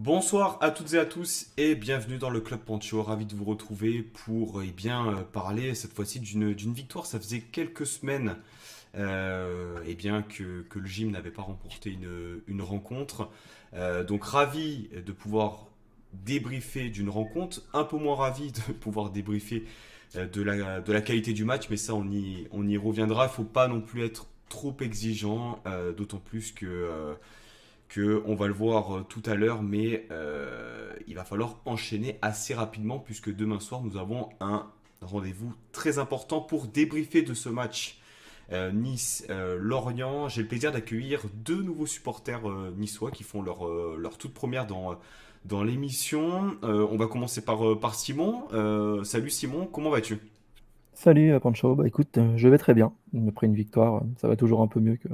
Bonsoir à toutes et à tous et bienvenue dans le Club Pancho. Ravi de vous retrouver pour parler cette fois-ci d'une victoire. Ça faisait quelques semaines que le gym n'avait pas remporté une rencontre. Donc ravi de pouvoir débriefer d'une rencontre. Un peu moins ravi de pouvoir débriefer de la qualité du match, mais ça on y reviendra. Il ne faut pas non plus être trop exigeant, d'autant plus que on va le voir tout à l'heure, mais il va falloir enchaîner assez rapidement puisque demain soir nous avons un rendez-vous très important pour débriefer de ce match Nice-Lorient. J'ai le plaisir d'accueillir deux nouveaux supporters niçois qui font leur toute première dans l'émission. On va commencer par Simon. Salut Simon, comment vas-tu? Salut Pancho, bah écoute, je vais très bien. Après une victoire, ça va toujours un peu mieux que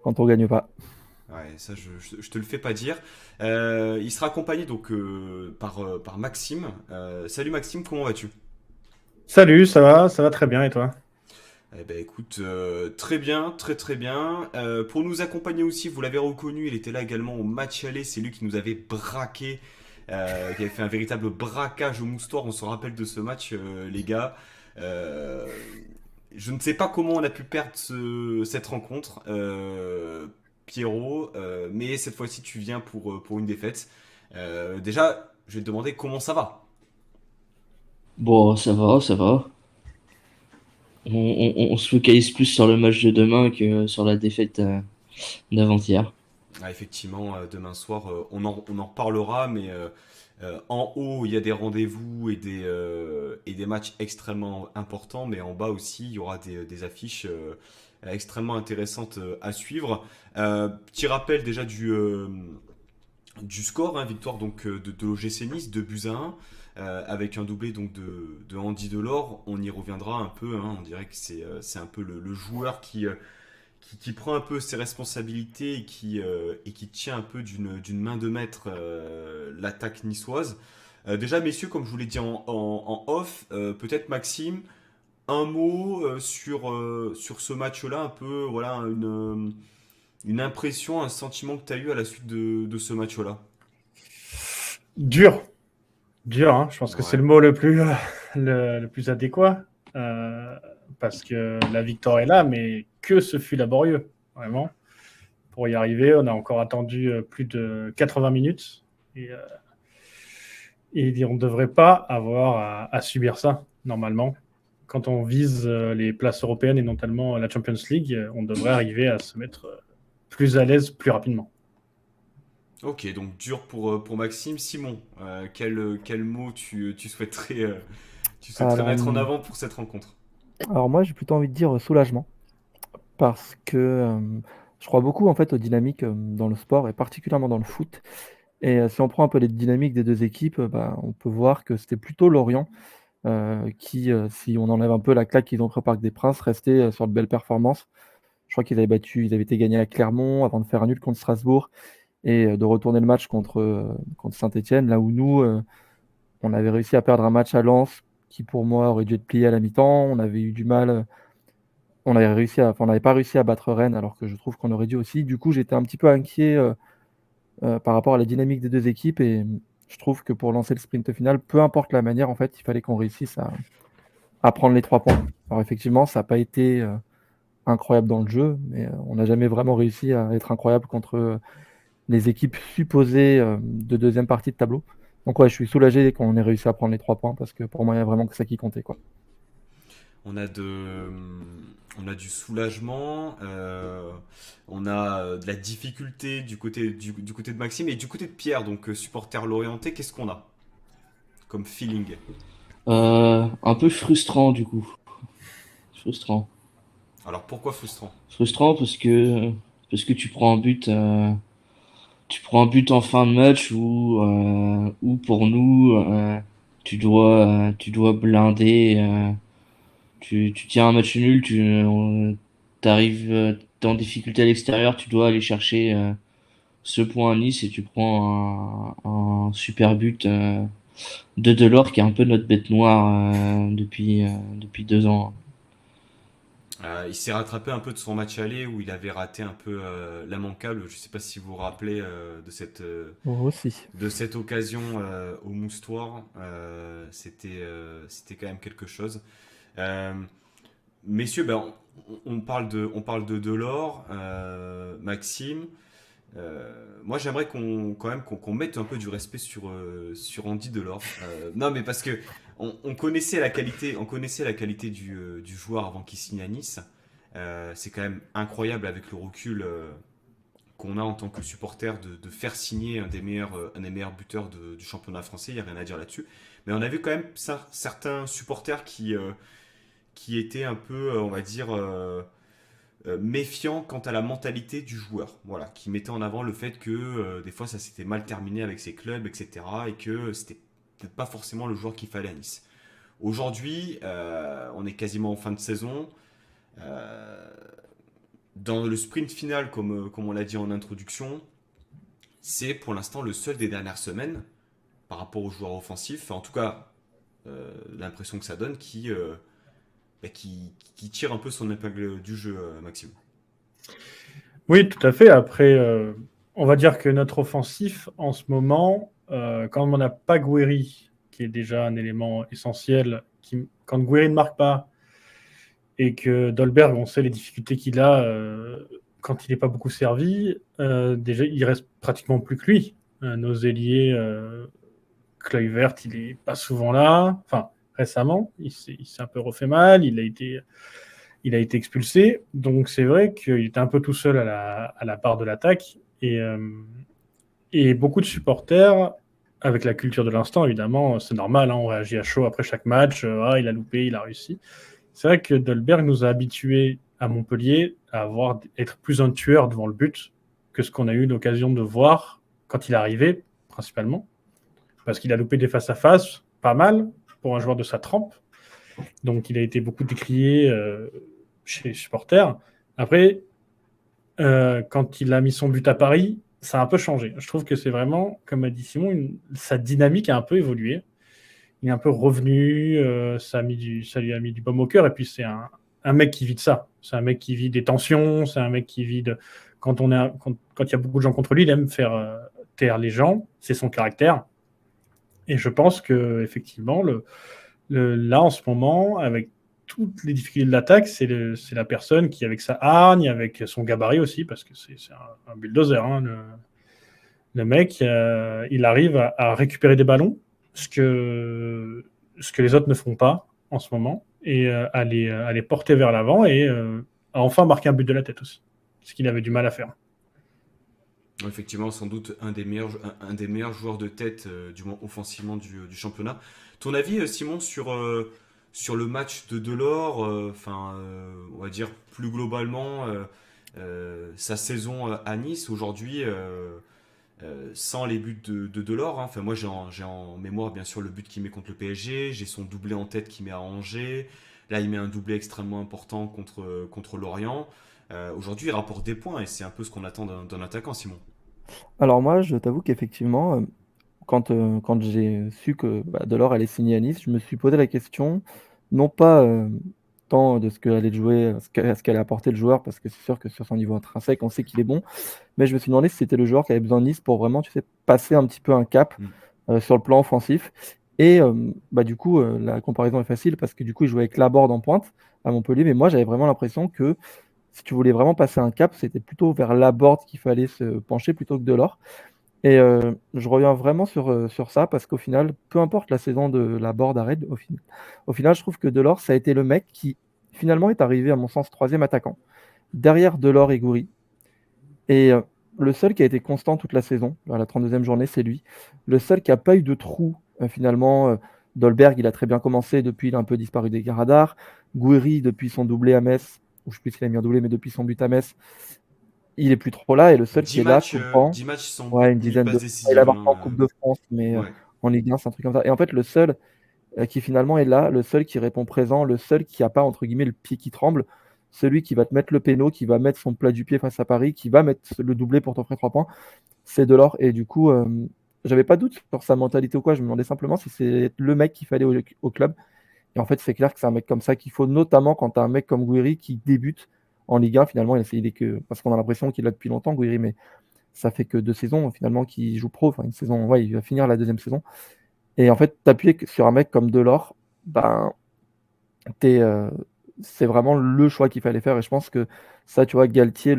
quand on gagne pas. Ouais, ça je te le fais pas dire. Il sera accompagné donc par Maxime. Salut Maxime, comment vas-tu? Salut, ça va très bien et toi? Eh ben écoute, très bien, très très bien. Pour nous accompagner aussi, vous l'avez reconnu, il était là également au match aller, c'est lui qui nous avait braqué, qui avait fait un véritable braquage au moustoir, on se rappelle de ce match, les gars. Euh, je ne sais pas comment on a pu perdre cette rencontre, Pierrot, mais cette fois-ci tu viens pour une défaite. Déjà, je vais te demander comment ça va. Bon, ça va, ça va. On se focalise plus sur le match de demain que sur la défaite d'avant-hier. Ah, effectivement, demain soir, on en reparlera, mais en haut, il y a des rendez-vous et des matchs extrêmement importants, mais en bas aussi, il y aura des affiches extrêmement intéressantes à suivre. Petit rappel déjà du score, hein, victoire donc de l'OGC Nice, 2 buts à 1, avec un doublé donc de Andy Delors. On y reviendra un peu, hein, on dirait que c'est un peu le joueur qui prend un peu ses responsabilités et qui tient un peu d'une main de maître l'attaque niçoise. Déjà, messieurs, comme je vous l'ai dit en off, peut-être Maxime, un mot sur ce match-là, un peu, voilà, une impression, un sentiment que tu as eu à la suite de ce match-là. Dur, dur, hein. Je pense que c'est Ouais. le mot le plus adéquat. euh, Parce que la victoire est là, mais que ce fut laborieux, vraiment. Pour y arriver, on a encore attendu plus de 80 minutes et, euh, et on ne devrait pas avoir à subir ça, normalement. Quand on vise les places européennes et notamment la Champions League, on devrait arriver à se mettre plus à l'aise plus rapidement. Ok, donc dur pour Maxime. Simon, quel mot tu souhaiterais mettre en Euh, avant pour cette rencontre? alors moi, j'ai plutôt envie de dire soulagement, parce que je crois beaucoup en fait aux dynamiques dans le sport et particulièrement dans le foot. Et si on prend un peu les dynamiques des deux équipes, bah, on peut voir que c'était plutôt Lorient qui, si on enlève un peu la claque qu'ils ont pris au Parc des Princes, restait sur de belles performances. Je crois ils avaient été gagnés à Clermont avant de faire un nul contre Strasbourg et de retourner le match contre Saint-Étienne, là où nous, on avait réussi à perdre un match à Lens qui, pour moi, aurait dû être plié à la mi-temps. On avait eu du mal. On n'avait pas réussi à battre Rennes, alors que je trouve qu'on aurait dû aussi. Du coup, j'étais un petit peu inquiet par rapport à la dynamique des deux équipes et je trouve que pour lancer le sprint final, peu importe la manière, en fait, il fallait qu'on réussisse à prendre les 3 points. Alors effectivement, ça n'a pas été incroyable dans le jeu, mais on n'a jamais vraiment réussi à être incroyable contre les équipes supposées de deuxième partie de tableau. Donc ouais, je suis soulagé qu'on ait réussi à prendre les 3 points parce que pour moi, il y a vraiment que ça qui comptait, quoi. On a on a du soulagement, on a de la difficulté du côté de Maxime et du côté de Pierre, donc supporter l'orienté, qu'est-ce qu'on a comme feeling? Un peu frustrant du coup. Frustrant. Alors pourquoi frustrant? Frustrant parce que tu prends un but en fin de match où pour nous tu dois blinder. Tu tiens un match nul, t'arrives t'es en difficulté à l'extérieur, tu dois aller chercher ce point à Nice et tu prends un super but de Delors qui est un peu notre bête noire depuis 2 ans. Il s'est rattrapé un peu de son match aller où il avait raté un peu l'immanquable. Je ne sais pas si vous vous rappelez Aussi. de cette occasion au Moustoir. C'était quand même quelque chose. Euh, Messieurs, ben, on parle de Delors, Maxime. Moi, j'aimerais quand même qu'on mette un peu du respect sur Andy Delors. Non, mais parce que on connaissait la qualité du joueur avant qu'il signe à Nice. C'est quand même incroyable avec le recul qu'on a en tant que supporter de faire signer un des meilleurs buteurs du championnat français. Il n'y a rien à dire là-dessus. Mais on a vu quand même certains supporters qui étaient un peu, on va dire, méfiants quant à la mentalité du joueur. Voilà, qui mettait en avant le fait que des fois ça s'était mal terminé avec ses clubs, etc. Et que c'était peut-être pas forcément le joueur qu'il fallait à Nice. Aujourd'hui, on est quasiment en fin de saison. Euh, Dans le sprint final, comme on l'a dit en introduction, c'est pour l'instant le seul des dernières semaines par rapport aux joueurs offensifs, enfin, en tout cas l'impression que ça donne, qui tire un peu son épingle du jeu, Maxime. Oui, tout à fait. Après, on va dire que notre offensif, en ce moment, quand on n'a pas Guéry, qui est déjà un élément essentiel, quand Guéry ne marque pas, et que Dolberg, on sait les difficultés qu'il a quand il n'est pas beaucoup servi, déjà, il reste pratiquement plus que lui. Nos ailiers, Kluivert, il n'est pas souvent là. Enfin, récemment, il s'est un peu refait mal, il a été expulsé. Donc, c'est vrai qu'il était un peu tout seul à la barre de l'attaque. Et beaucoup de supporters, avec la culture de l'instant, évidemment, c'est normal, hein, on réagit à chaud après chaque match. Il a loupé, il a réussi. C'est vrai que Dolberg nous a habitués à Montpellier à être plus un tueur devant le but que ce qu'on a eu l'occasion de voir quand il est arrivé, principalement. Parce qu'il a loupé des face-à-face, pas mal, pour un joueur de sa trempe. Donc il a été beaucoup décrié chez les supporters. Après, quand il a mis son but à Paris, ça a un peu changé. Je trouve que c'est vraiment, comme a dit Simon, sa dynamique a un peu évolué. Il est un peu revenu, ça lui a mis du baume au cœur. Et puis c'est un mec qui vit de ça. C'est un mec qui vit des tensions, c'est un mec qui vit de... Quand il y a beaucoup de gens contre lui, il aime faire taire les gens. C'est son caractère. Et je pense que effectivement, là en ce moment, avec toutes les difficultés de l'attaque, c'est la personne qui, avec sa hargne, avec son gabarit aussi, parce que c'est un bulldozer, hein, le mec, il arrive à récupérer des ballons, ce que les autres ne font pas en ce moment, et à les porter vers l'avant et à enfin marquer un but de la tête aussi, ce qu'il avait du mal à faire. Effectivement, sans doute un des meilleurs joueurs de tête, du moins offensivement, du championnat. Ton avis, Simon, sur le match de Delors, on va dire plus globalement, sa saison à Nice aujourd'hui, sans les buts de Delors, hein. Enfin, moi, j'ai en mémoire, bien sûr, le but qu'il met contre le PSG, j'ai son doublé en tête qu'il met à Angers. Là, il met un doublé extrêmement important contre Lorient. Aujourd'hui, il rapporte des points et c'est un peu ce qu'on attend d'un attaquant, Simon. Alors moi, je t'avoue qu'effectivement, quand j'ai su que Delors allait signer à Nice, je me suis posé la question, non pas tant de ce qu'allait jouer, ce qu'allait apporter le joueur, parce que c'est sûr que sur son niveau intrinsèque, on sait qu'il est bon, mais je me suis demandé si c'était le joueur qui avait besoin de Nice pour vraiment, tu sais, passer un petit peu un cap Mm. sur le plan offensif. Et du coup, la comparaison est facile parce que du coup, il jouait avec Laborde en pointe à Montpellier, mais moi, j'avais vraiment l'impression que si tu voulais vraiment passer un cap, c'était plutôt vers Laborde qu'il fallait se pencher plutôt que Delors. Et je reviens vraiment sur ça parce qu'au final, peu importe la saison de la Borde arrête, au final, je trouve que Delors, ça a été le mec qui finalement est arrivé, à mon sens, troisième attaquant, derrière Delors et Goury. Et le seul qui a été constant toute la saison, à la 32e journée, c'est lui. Le seul qui n'a pas eu de trou, finalement, Dolberg, il a très bien commencé, depuis il a un peu disparu des radars. Goury, depuis son doublé à Metz, ou je ne sais plus s'il a mis un doublé, mais depuis son but à Metz, il est plus trop là. Et le seul qui est là tout le temps, 10 matchs sans ouais, but une ni dizaine passe de. Il a décisive, marqué hein. en Coupe de France, mais Ouais. en Ligue 1, c'est un truc comme ça. Et en fait, le seul qui finalement est là, le seul qui répond présent, le seul qui n'a pas, entre guillemets, le pied qui tremble, celui qui va te mettre le péno, qui va mettre son plat du pied face à Paris, qui va mettre le doublé pour t'offrir 3 points, c'est Delors. Et du coup, j'avais pas de doute sur sa mentalité ou quoi. Je me demandais simplement si c'est le mec qu'il fallait au club. Et en fait, c'est clair que c'est un mec comme ça qu'il faut, notamment quand tu as un mec comme Gouiri qui débute en Ligue 1. Finalement, parce qu'on a l'impression qu'il l'a depuis longtemps, Gouiri, mais ça fait que 2 saisons finalement qu'il joue pro. Enfin, une saison, ouais, il va finir la 2e saison. Et en fait, t'appuyer sur un mec comme Delors, ben, c'est vraiment le choix qu'il fallait faire. Et je pense que ça, tu vois, Galtier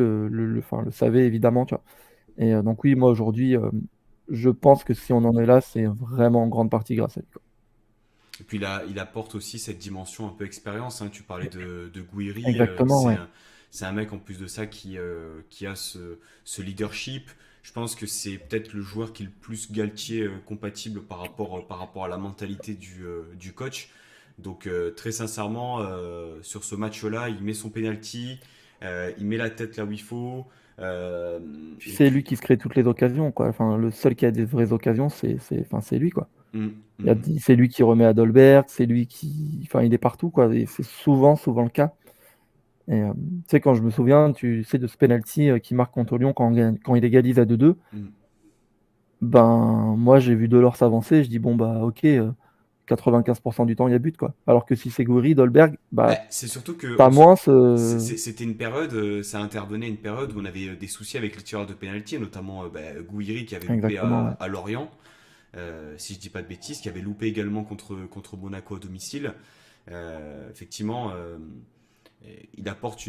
enfin, le savait évidemment, tu vois. Et donc oui, moi aujourd'hui, je pense que si on en est là, c'est vraiment en grande partie grâce à lui, quoi. Et puis il apporte aussi cette dimension un peu expérience, hein. Tu parlais de Gouiri, Exactement, ouais. c'est un mec en plus de ça qui a ce leadership. Je pense que c'est peut-être le joueur qui est le plus Galtier compatible par rapport à la mentalité du coach. Donc très sincèrement, sur ce match-là, il met son penalty, il met la tête là où il faut. Puis Et c'est puis, lui qui se crée toutes les occasions, quoi. Enfin, le seul qui a des vraies occasions, enfin, c'est lui, quoi. hum, hum. C'est lui qui remet à Dolberg, c'est lui qui. Enfin, il est partout, quoi. Et c'est souvent le cas. Et tu sais, quand je me souviens, tu sais, de ce penalty qu'il marque contre Lyon quand il égalise à 2-2, Mm. ben, moi, j'ai vu Delors s'avancer, je dis, bon, bah, ok, 95% du temps, il y a but, quoi. Alors que si c'est Gouiri, Dolberg, bah, C'est surtout que t'as moins ce. c'était une période, ça intervenait une période où on avait des soucis avec les tireurs de pénalty, notamment Gouiri qui avait loupé Exactement, ouais. à Lorient, si je dis pas de bêtises, qui avait loupé également contre Monaco à domicile. Effectivement, il apporte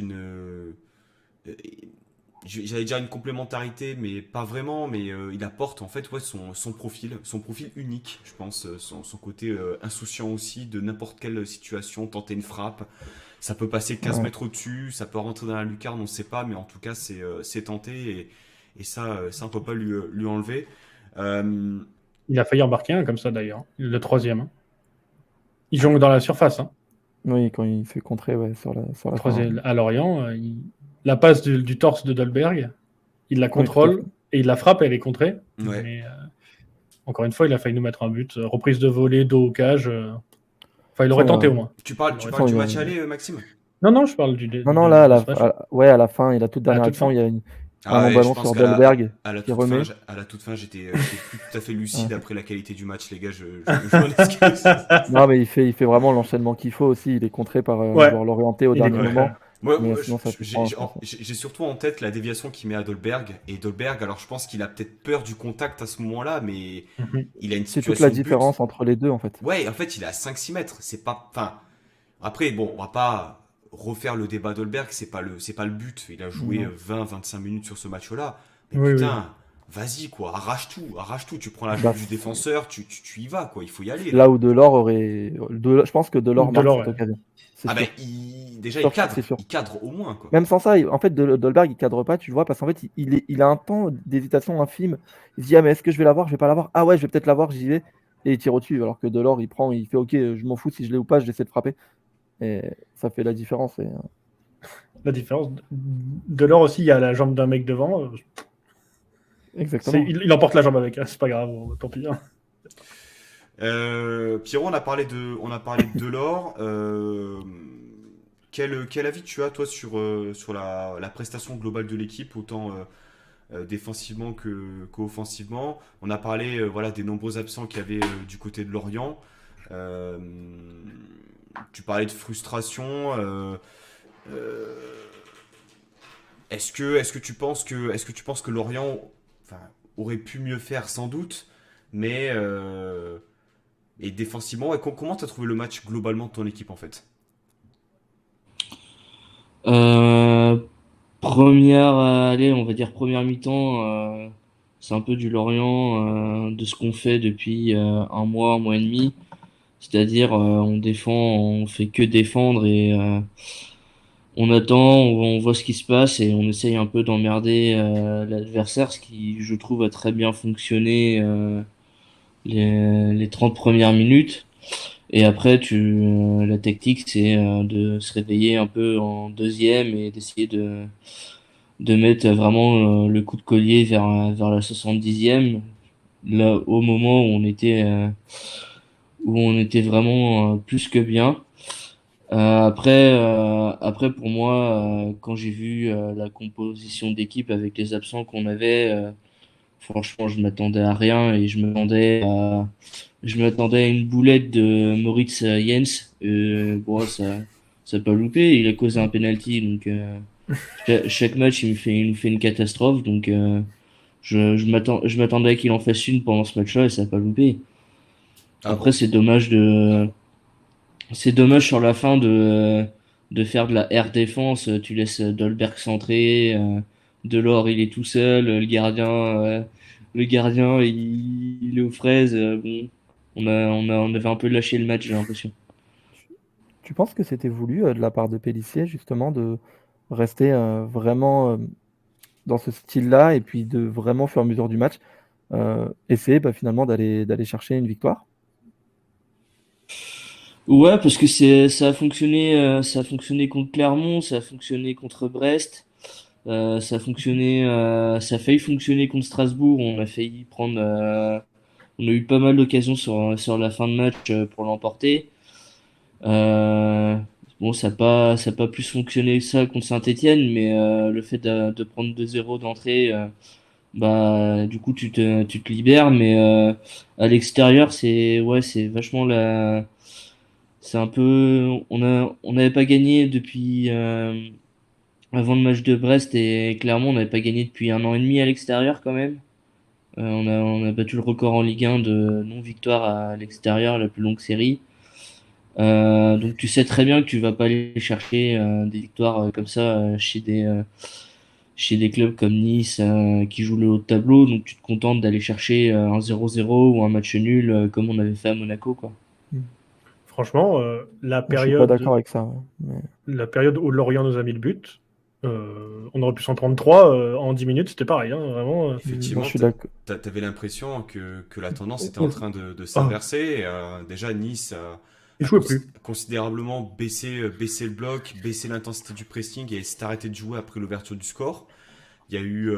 j'allais dire une complémentarité, mais pas vraiment, mais il apporte en fait ouais, son profil unique, je pense, son côté insouciant aussi, de n'importe quelle situation, tenter une frappe. Ça peut passer 15 Ouais. mètres au-dessus, ça peut rentrer dans la lucarne, on ne sait pas, mais en tout cas, c'est tenté et ça, on ne peut pas lui enlever. Euh, Il a failli embarquer un comme ça d'ailleurs, le 3e, hein. Il jongle dans la surface, hein. Oui, quand il fait contrer, ouais, sur la fin. 3e à Lorient, la passe du torse de Dolberg, il la Oui, tout à fait. contrôle et il la frappe et elle est contrée. ouais. Mais encore une fois, il a failli nous mettre un but. Reprise de volée, dos au cage. Enfin, il Sans, aurait tenté au moins. Tu Il parles, tu aurait parles sans, du il y tenté. match a- aller, Maxime? Non, non, je parle Non, non, là, de ce match. ouais, à la fin, et la toute À la dernière toute action, fin. il y a un Ah long ouais, je ballon pense sur Dolberg à la qui toute fin, remet. j'étais plus tout à fait lucide Ouais. après la qualité du match, les gars. Je m'en excuse. Non, mais il fait vraiment l'enchaînement qu'il faut aussi. Il est contré par un Ouais, joueur Lorientais au il est dernier Ouais. contré. moment. Mais Moi, sinon, ça fait 3 je pense. j'ai surtout en tête la déviation qu'il met à Dolberg. Et Dolberg, alors je pense qu'il a peut-être peur du contact à ce moment-là, mais Mhm. il a une C'est toute la situation de but. différence entre les deux, en fait. Ouais, en fait, il est à 5-6 mètres. C'est pas. Enfin, après, bon, on va pas refaire le débat Dolberg, c'est pas le but. Il a joué Non. 20-25 minutes sur ce match-là. Mais Oui, oui. putain, vas-y, quoi, arrache tout. Tu prends la Bah, jambe du défenseur, tu y vas, quoi. Il faut y aller, là. là où Delors aurait. Je pense que Delors marque Delors, cette ouais. occasion. C'est Ah ben, sûr. déjà, C'est sûr. il cadre au moins, quoi. Même sans ça, en fait, Dolberg, il cadre pas, tu le vois, parce qu'en fait, il a un temps d'hésitation infime. Il se dit, ah, mais est-ce que je vais l'avoir? Je vais pas l'avoir. Ah ouais, je vais peut-être l'avoir, j'y vais. Et il tire au-dessus. Alors que Delors, il prend, il fait, ok, je m'en fous si je l'ai ou pas, j'essaie de frapper. Et ça fait la différence. La différence. Delors aussi, il y a la jambe d'un mec devant. Exactement. Il emporte la jambe avec. Hein. C'est pas grave, tant pis. Hein. Pierrot, on a parlé de Delors. Quel avis tu as, toi, sur la prestation globale de l'équipe, autant défensivement qu'offensivement? On a parlé voilà, des nombreux absents qu'il y avait du côté de Lorient. Euh, Tu parlais de frustration. Euh, est-ce que tu penses que Lorient enfin, aurait pu mieux faire sans doute, mais et défensivement, ouais, comment tu as trouvé le match globalement de ton équipe en fait? Euh, Première, allez, on va dire première mi-temps, c'est un peu du Lorient, de ce qu'on fait depuis un mois et demi. C'est-à-dire, on défend, on fait que défendre et on attend, on voit ce qui se passe et on essaye un peu d'emmerder l'adversaire, ce qui, je trouve, a très bien fonctionné les 30 premières minutes. Et après, la tactique, c'est de se réveiller un peu en deuxième et d'essayer de mettre vraiment le coup de collier vers la 70e, là, au moment où on était vraiment plus que bien. Après, pour moi, quand j'ai vu la composition d'équipe avec les absents qu'on avait, franchement, je m'attendais à rien et je m'attendais à une boulette de Moritz Jens. Bon, ça a pas loupé. Il a causé un penalty, donc chaque match il nous fait une catastrophe. Donc je m'attendais à qu'il en fasse une pendant ce match-là et ça a pas loupé. Ah, Après, c'est dommage sur la fin de faire de la air défense. Tu laisses Dolberg centrer, Delors il est tout seul, le gardien il est aux fraises. Bon, on avait un peu lâché le match, j'ai l'impression. Tu penses que c'était voulu de la part de Pélissier, justement, de rester vraiment dans ce style-là et puis de vraiment, au fur et à mesure du match, essayer finalement d'aller chercher une victoire? Ouais, parce que ça a fonctionné contre Clermont, ça a fonctionné contre Brest, ça a failli fonctionner contre Strasbourg. On a eu pas mal d'occasions sur la fin de match pour l'emporter. Euh, bon, ça a pas plus fonctionné que ça contre Saint-Étienne, mais le fait de prendre 2-0 d'entrée, bah du coup tu te libères, mais à l'extérieur c'est vachement c'est un peu on n'avait pas gagné depuis avant le match de Brest et clairement on n'avait pas gagné depuis 1 an et demi à l'extérieur quand même. On a battu le record en Ligue 1 de non-victoire à l'extérieur, la plus longue série. Donc tu sais très bien que tu vas pas aller chercher des victoires comme ça chez des clubs comme Nice qui jouent le haut de tableau. Donc tu te contentes d'aller chercher un 0-0 ou un match nul comme on avait fait à Monaco, quoi. Franchement, Je suis pas d'accord avec ça, ouais. la période où Lorient nous a mis le but, on aurait pu s'en prendre 3 en 10 minutes, c'était pareil. Hein, vraiment, effectivement, Je suis d'accord. t'avais l'impression que la tendance était en train de s'inverser. Déjà, Nice il a jouait plus. considérablement baissé le bloc, baissé l'intensité du pressing et s'est arrêté de jouer après l'ouverture du score. Il y a eu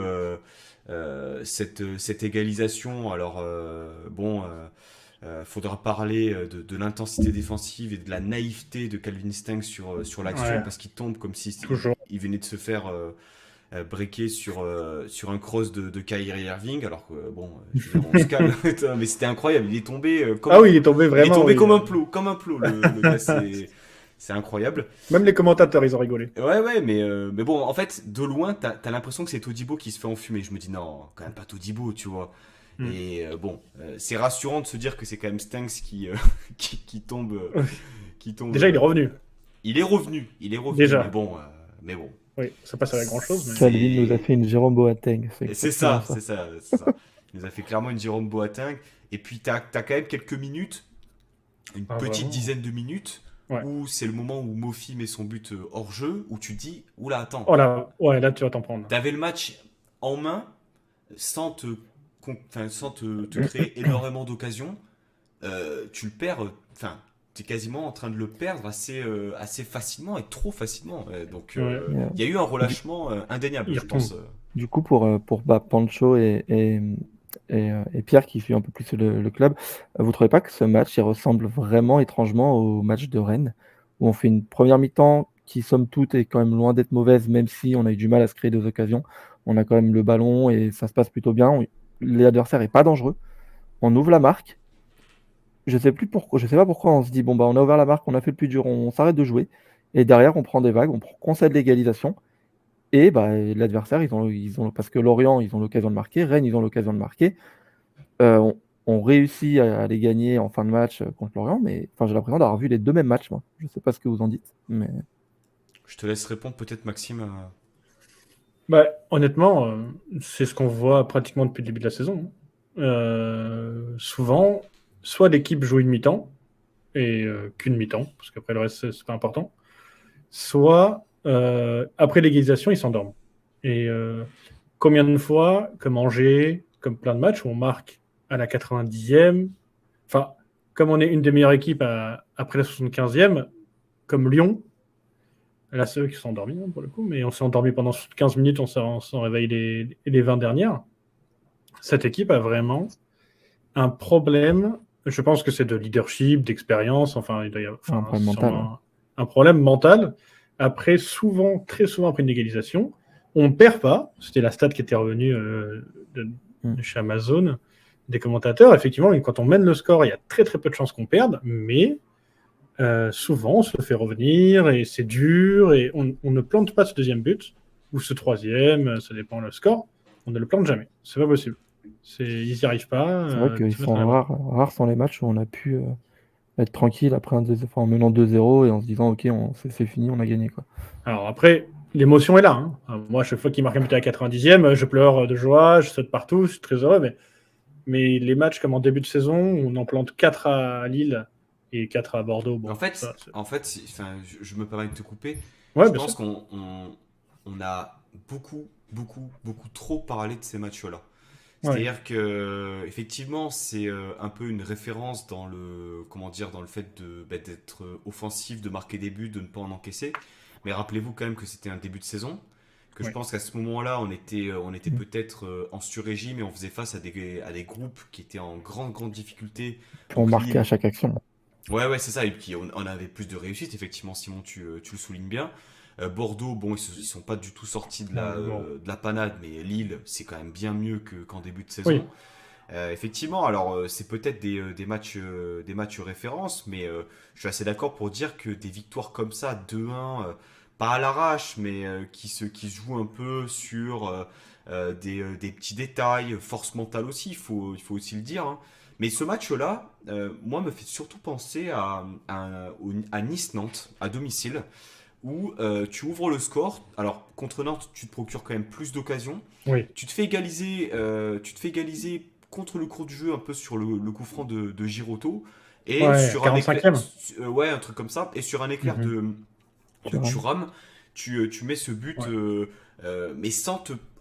cette égalisation. Alors, faudra parler de l'intensité défensive et de la naïveté de Calvin Stengs sur l'action Ouais, parce qu'il tombe comme si toujours. il venait de se faire breaker sur un cross de Kyrie Irving. Alors que, bon, je veux dire, on se calme, mais c'était incroyable. Il est tombé Ah oui, il est tombé il est vraiment. tombé Oui. comme un plot. Le gars, c'est incroyable. Même les commentateurs, ils ont rigolé. Ouais, mais bon, en fait, de loin, t'as l'impression que c'est Todibo qui se fait enfumer. Je me dis, non, quand même pas Todibo, tu vois. Mm. Et c'est rassurant de se dire que c'est quand même Stanks qui tombe. Qui tombe Déjà, il est revenu. Il est revenu. Déjà. Mais bon. Oui, ça passe à la grand chose. Mais... Calvin nous a fait une Jérôme Boateng. C'est exactement ça. Il nous a fait clairement une Jérôme Boateng. Et puis, t'as quand même quelques minutes, une petite vraiment. dizaine de minutes, Ouais. où c'est le moment où Mofi met son but hors jeu, où tu dis, oula, attends, Oh là, ouais, là, tu vas t'en prendre. t'avais le match en main sans te créer énormément d'occasions. Tu le perds, tu es quasiment en train de le perdre assez facilement et trop facilement. Donc, Ouais. il y a eu un relâchement indéniable, Il je pense. Du coup, pour Pancho et Pierre qui suit un peu plus le club, vous trouvez pas que ce match il ressemble vraiment étrangement au match de Rennes, où on fait une première mi-temps qui, somme toute, est quand même loin d'être mauvaise, même si on a eu du mal à se créer des occasions. On a quand même le ballon et ça se passe plutôt bien. L'adversaire est pas dangereux. On ouvre la marque. Je sais pas pourquoi on se dit bon bah on a ouvert la marque, on a fait le plus dur, on s'arrête de jouer. Et derrière, on prend des vagues, on concède l'égalisation. Et bah, l'adversaire, parce que Lorient, ils ont l'occasion de marquer, Rennes, ils ont l'occasion de marquer. On réussit à les gagner en fin de match contre Lorient, mais j'ai l'impression d'avoir vu les deux mêmes matchs, moi. Je sais pas ce que vous en dites, mais Je te laisse répondre peut-être, Maxime. Bah, honnêtement, c'est ce qu'on voit pratiquement depuis le début de la saison. Souvent, soit l'équipe joue une mi-temps, et qu'une mi-temps, parce qu'après le reste, c'est pas important. Soit, après l'égalisation, ils s'endorment. Et combien de fois, comme Angers, comme plein de matchs, où on marque à la 90e, enfin, comme on est une des meilleures équipes après la 75e, comme Lyon, là, c'est eux qui sont endormis, hein, pour le coup, mais on s'est endormi pendant 15 minutes, on s'en réveille les 20 dernières. Cette équipe a vraiment un problème. Je pense que c'est de leadership, d'expérience, enfin, il doit y avoir un problème mental. un problème mental. Après, très souvent après une égalisation, on ne perd pas. C'était la stat qui était revenue de chez Amazon, des commentateurs. Effectivement, quand on mène le score, il y a très très peu de chances qu'on perde, mais souvent on se fait revenir et c'est dur et on ne plante pas ce deuxième but ou ce troisième, ça dépend le score. On ne le plante jamais. C'est pas possible. Ils n'y arrivent pas. C'est vrai qu'ils Se mettre à sont l'abri. rares sont les matchs où on a pu être tranquille après en menant 2-0 et en se disant ok, c'est fini, on a gagné quoi. Alors après, l'émotion est là. Hein. Moi, chaque fois qu'il marque un but à la 90e, je pleure de joie, je saute partout, je suis très heureux. Mais les matchs comme en début de saison, où on en plante 4 à Lille et 4 à Bordeaux, bon, En fait, ça, c'est- enfin, je me permets de te couper. Ouais, Je bien pense sûr. qu'on a beaucoup trop parlé de ces matchs-là. Ouais. C'est-à-dire que effectivement, c'est un peu une référence dans comment dire, dans le fait d'être offensif, de marquer des buts, de ne pas en encaisser. Mais rappelez-vous quand même que c'était un début de saison, que je Oui. pense qu'à ce moment-là, on était Mm. peut-être en sur-régime et on faisait face à des groupes qui étaient en grande difficulté. Puis on Donc marquait à Lille, chaque action. ouais, c'est ça. Et puis on avait plus de réussite, effectivement, Simon, tu le soulignes bien. Bordeaux, bon, ils sont pas du tout sortis Ouais, bon. de la panade, mais Lille, c'est quand même bien mieux qu'en début de Oui. saison. Effectivement, alors c'est peut-être des matchs références, mais je suis assez d'accord pour dire que des victoires comme ça, 2-1, pas à l'arrache, mais qui se jouent un peu sur des petits détails, force mentale aussi, il faut aussi le dire, hein. Mais ce match-là, moi, me fait surtout penser à Nice-Nantes, à domicile, où tu ouvres le score. Alors, contre Nantes, tu te procures quand même plus d'occasions. Oui. Tu te fais égaliser contre le cours du jeu un peu sur le coup franc de Giroto. Et Ouais, sur un éclair. 45e. Ouais, un truc comme ça. Et sur un éclair Mhm. de Thuram. Thuram, tu mets ce but, Ouais. mais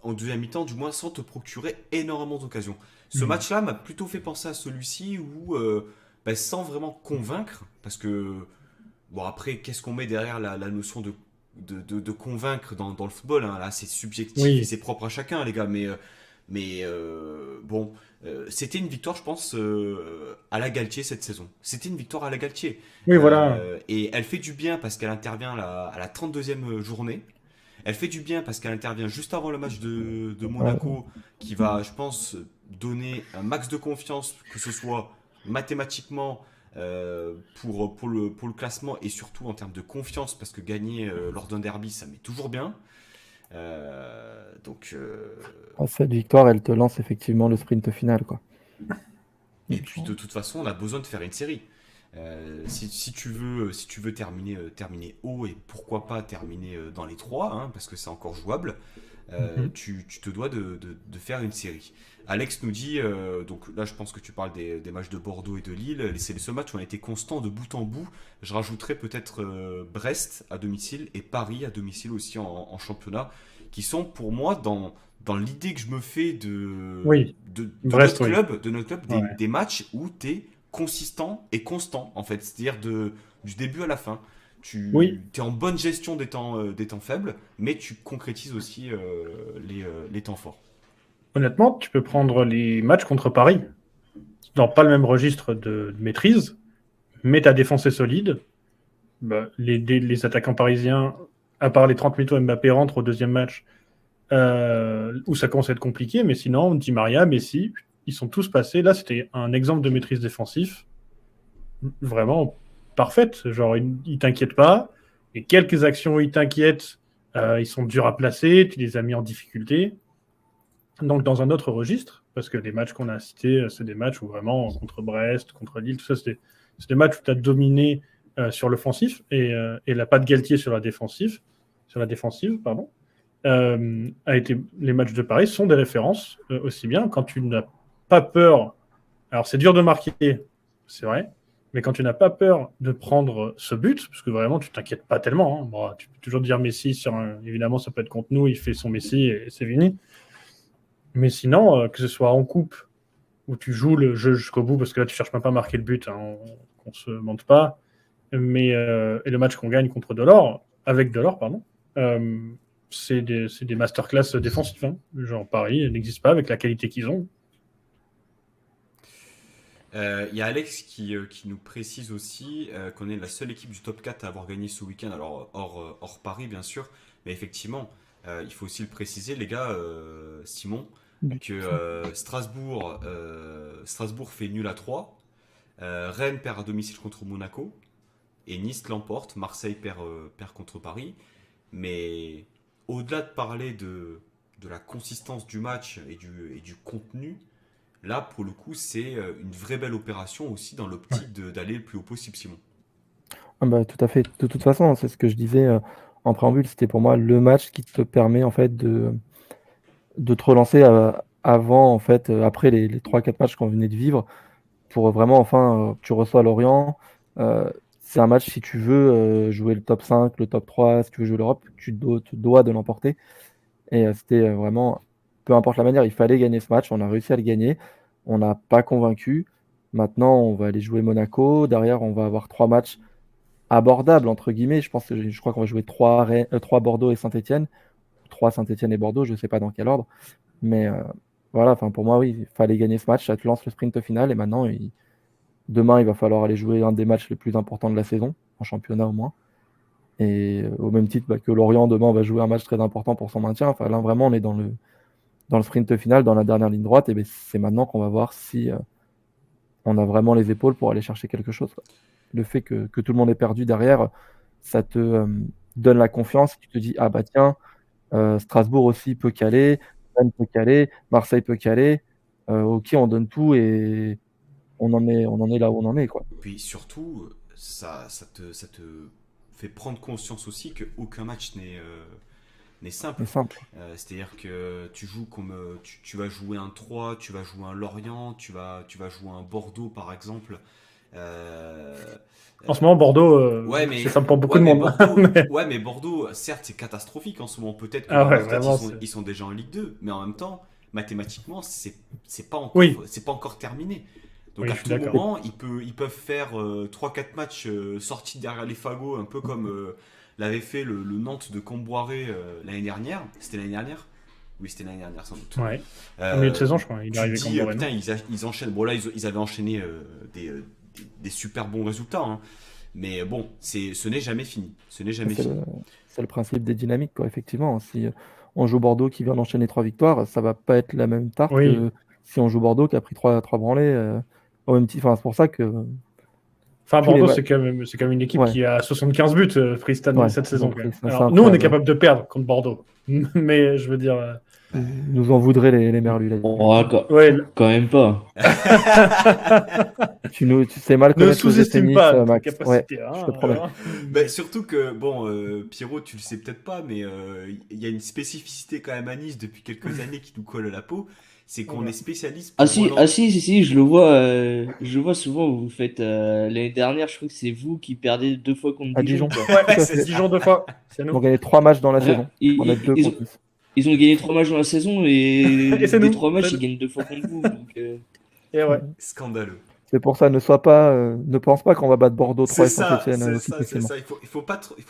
en deuxième mi-temps, du moins, sans te procurer énormément d'occasions. Ce Mhm. match-là m'a plutôt fait penser à celui-ci où, sans vraiment convaincre, parce que, bon, après, qu'est-ce qu'on met derrière la notion de convaincre dans le football, hein. Là, c'est subjectif et Oui. c'est propre à chacun, les gars, bon, c'était une victoire, je pense, à la Galtier cette saison. C'était une victoire à la Galtier. Oui, voilà. Et elle fait du bien parce qu'elle intervient à la 32e journée. Elle fait du bien parce qu'elle intervient juste avant le match de Ouais, Monaco, qui va, je pense, donner un max de confiance, que ce soit mathématiquement pour le classement et surtout en termes de confiance, parce que gagner lors d'un derby, ça met toujours bien. Donc, cette victoire, elle te lance effectivement le sprint final quoi. et Donc, puis de toute façon, on a besoin de faire une série. Si tu veux terminer haut et pourquoi pas terminer dans les trois, hein, parce que c'est encore jouable, Mhm. tu te dois de faire une série. Alex nous dit, donc là je pense que tu parles des matchs de Bordeaux et de Lille, c'est les seuls matchs où on a été constant de bout en bout. Je rajouterais peut-être Brest à domicile et Paris à domicile aussi en championnat, qui sont pour moi dans l'idée que je me fais Oui. de Brest, notre oui. club, Ouais. des matchs où tu es consistant et constant en fait, c'est-à-dire du début à la fin. Oui. Tu es en bonne gestion des temps faibles, mais tu concrétises aussi les temps forts. Honnêtement, tu peux prendre les matchs contre Paris. Dans pas le même registre de maîtrise, mais ta défense est solide. Bah, les attaquants parisiens, à part les 30 minutes où Mbappé rentre au deuxième match, où ça commence à être compliqué, mais sinon, Di Maria, Messi, ils sont tous passés. Là, c'était un exemple de maîtrise défensif vraiment parfaite. Genre, ils t'inquiètent pas. Et quelques actions où ils t'inquiètent, ils sont durs à placer, tu les as mis en difficulté. Donc, dans un autre registre, parce que les matchs qu'on a cités, c'est des matchs où vraiment, contre Brest, contre Lille, tout ça, c'est des matchs où tu as dominé sur l'offensif et la patte Galtier sur la défensive, pardon, les matchs de Paris sont des références aussi bien quand tu n'as pas peur. Alors, c'est dur de marquer, c'est vrai, mais quand tu n'as pas peur de prendre ce but, parce que vraiment, tu t'inquiètes pas tellement. Hein. Bon, tu peux toujours dire Messi, évidemment, ça peut être contre nous, il fait son Messi et c'est fini. Mais sinon, que ce soit en coupe, où tu joues le jeu jusqu'au bout, parce que là, tu cherches même pas à marquer le but, hein, on se mente pas, et le match qu'on gagne contre Delors, avec Delors, pardon, euh, c'est des masterclass défensifs. Hein. Genre Paris n'existe pas avec la qualité qu'ils ont. Il y a Alex qui nous précise aussi qu'on est la seule équipe du top 4 à avoir gagné ce week-end, alors hors Paris bien sûr, mais effectivement, il faut aussi le préciser, les gars, Simon, que Strasbourg fait nul à 3, Rennes perd à domicile contre Monaco, et Nice l'emporte. Marseille perd contre Paris. Mais au-delà de parler de la consistance du match et du contenu, là, pour le coup, c'est une vraie belle opération aussi dans Ouais. l'optique d'aller le plus haut possible, Simon. Ah bah, tout à fait. De toute façon, c'est ce que je disais en préambule, c'était pour moi le match qui te permet en fait de te relancer avant, en fait, après les 3-4 matchs qu'on venait de vivre, pour vraiment, enfin, tu reçois Lorient. C'est un match, si tu veux jouer le top 5, le top 3, si tu veux jouer l'Europe, tu dois de l'emporter. Et c'était vraiment, peu importe la manière, il fallait gagner ce match. On a réussi à le gagner. On n'a pas convaincu. Maintenant, on va aller jouer Monaco. Derrière, on va avoir 3 matchs abordables, entre guillemets. Je crois qu'on va jouer 3 Bordeaux et Saint-Etienne. 3 Saint-Etienne et Bordeaux, je ne sais pas dans quel ordre. Mais voilà, enfin, pour moi, oui, il fallait gagner ce match. Ça te lance le sprint final. Et maintenant, demain, il va falloir aller jouer un des matchs les plus importants de la saison, en championnat au moins. Et au même titre que Lorient, demain, on va jouer un match très important pour son maintien. Enfin, là, vraiment, on est dans le sprint final, dans la dernière ligne droite. Et ben, c'est maintenant qu'on va voir si on a vraiment les épaules pour aller chercher quelque chose, quoi. Le fait que tout le monde est perdu derrière, ça te donne la confiance. Tu te dis, ah bah tiens, Strasbourg aussi peut caler, Rennes peut caler, Marseille peut caler. Ok, on donne tout et on en est là où on en est, quoi. Puis surtout, ça te fait prendre conscience aussi qu'aucun match n'est C'est simple. simple. C'est-à-dire que tu joues comme tu vas jouer un 3, tu vas jouer un Lorient, tu vas jouer un Bordeaux par exemple. Euh, En ce moment, Bordeaux, ouais, c'est mais, simple pour beaucoup ouais, de mais monde. Bordeaux, Mais- ouais, mais Bordeaux, certes, c'est catastrophique en ce moment. Peut-être que Ah dans ouais, leur tête, vraiment, ils c'est. sont déjà en Ligue 2, mais en même temps, mathématiquement, Oui, c'est pas encore terminé. Donc oui, à je suis tout d'accord. moment, ils peuvent faire 3-4 matchs sortis derrière les fagots, un peu comme l'avait fait le Nantes de Comboiré l'année dernière. C'était l'année dernière? Oui, c'était l'année dernière sans doute. Ouais. En milieu de Euh, saison, je crois. Il est Tu te arrivé contre dis, Bordeaux, putain, non? ils enchaînent. Bon, là, ils avaient enchaîné des super bons résultats, hein. Mais bon, ce n'est jamais fini. Ce n'est jamais C'est fini. le, c'est le principe des dynamiques, quoi, effectivement. Si on joue Bordeaux qui vient d'enchaîner 3 victoires, ça va pas être la même tarte Oui. que si on joue Bordeaux qui a pris trois branlées au même titre. Enfin, c'est pour ça que Enfin, tous les Bordeaux, matchs. c'est quand même une équipe Ouais, qui a 75 buts pris ouais, cette ils ont saison, quand pris. même. C'est Alors, nous, on est incroyable, ouais. capable de perdre contre Bordeaux. Mais je veux dire. Bah, Ils nous en voudraient les merlus, la Oh, limite. Ouais, quand même pas. Tu sais mal ne connaître le GC sous-estime Nice, pas notre Max. Ouais, capacité, je te hein. promets. bah, surtout que, bon, Pierrot, tu le sais peut-être pas, mais il y a une spécificité quand même à Nice depuis quelques années qui nous colle à la peau. C'est qu'on est Voilà. spécialiste Ah pour si, relancer. ah si, je le vois souvent, vous faites, l'année dernière, je crois que c'est vous qui perdez 2 fois contre À Dijon, Dijon, quoi. Ouais, tout à C'est c'est fait. ça. Dijon 2 fois. C'est Ils ont nous. gagné 3 matchs dans la Ouais, saison. On a deux contre Nice. ils ont gagné 3 matchs dans la saison Et et c'est des nous. 3 matchs, C'est ils nous. gagnent 2 fois contre vous. Donc, Et ouais. Scandaleux. C'est pour ça, ne pense pas qu'on va battre Bordeaux 3 et Saint-Etienne aussi C'est facilement. ça. Il faut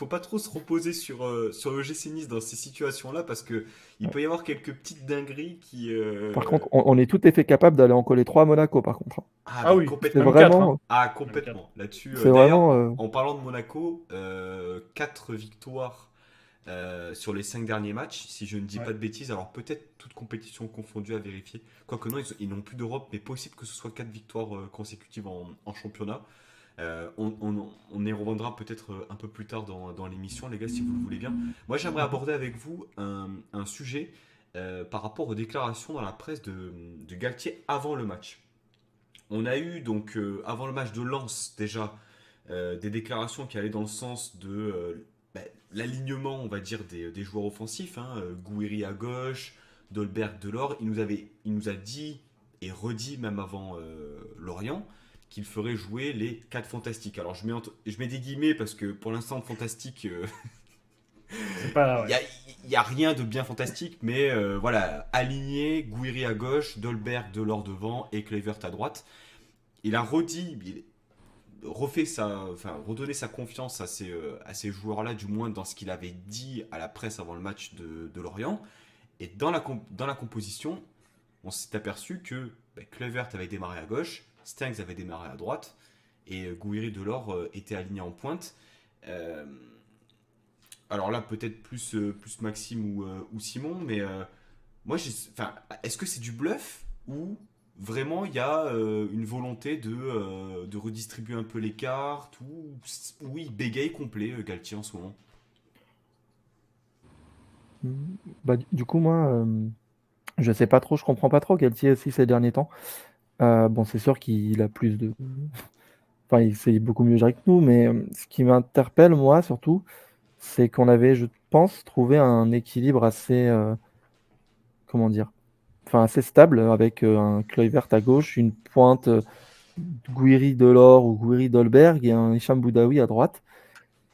pas trop se reposer sur le GC Nice dans ces situations-là parce que il peut y avoir quelques petites dingueries qui. Par contre, on est tout à fait capable d'aller en coller 3 à Monaco, par contre, hein. Ah, Ah mais oui, C'est complètement. même 4, hein. vraiment, Ah, Même 4. complètement. Là-dessus, c'est d'ailleurs, vraiment, en parlant de Monaco, 4 victoires sur les 5 derniers matchs, si je ne dis Ouais. pas de bêtises. Alors peut-être toutes compétitions confondues à vérifier. Quoique non, ils n'ont plus d'Europe, mais possible que ce soit 4 victoires consécutives en championnat. On y reviendra peut-être un peu plus tard dans l'émission, les gars, si vous le voulez bien. Moi, j'aimerais aborder avec vous un sujet par rapport aux déclarations dans la presse de Galtier avant le match. On a eu donc avant le match de Lens déjà des déclarations qui allaient dans le sens de l'alignement, on va dire, des joueurs offensifs, hein, Gouiri à gauche, Dolberg Delors. Il nous a dit et redit même avant Lorient qu'il ferait jouer les 4 fantastiques. Alors je mets des guillemets parce que pour l'instant fantastique, C'est pas. il Ouais. y a rien de bien fantastique, mais voilà, aligné, Gouiri à gauche, Dolberg Delors devant et Kluivert à droite. Il a redonné sa confiance à ces joueurs-là, du moins dans ce qu'il avait dit à la presse avant le match de Lorient. Et dans la composition, on s'est aperçu que Kluivert avait démarré à gauche, Stengs avait démarré à droite, et Gouiri Delors était aligné en pointe. Euh, alors là, peut-être plus Maxime ou Simon, mais moi, est-ce que c'est du bluff ou vraiment il y a une volonté de redistribuer un peu les cartes ou oui, bégaye complet Galtier en ce moment. Bah, du coup, moi, je sais pas trop, je comprends pas trop Galtier aussi ces derniers temps. Bon, c'est sûr qu'il a plus de. Enfin, il sait beaucoup mieux gérer que nous, mais ce qui m'interpelle, moi, surtout, c'est qu'on avait, je pense, trouvé un équilibre assez, comment dire, enfin, assez stable avec un Kluivert à gauche, une pointe Gouiri Delors ou Gouiri Dolberg et un Hicham Boudaoui à droite.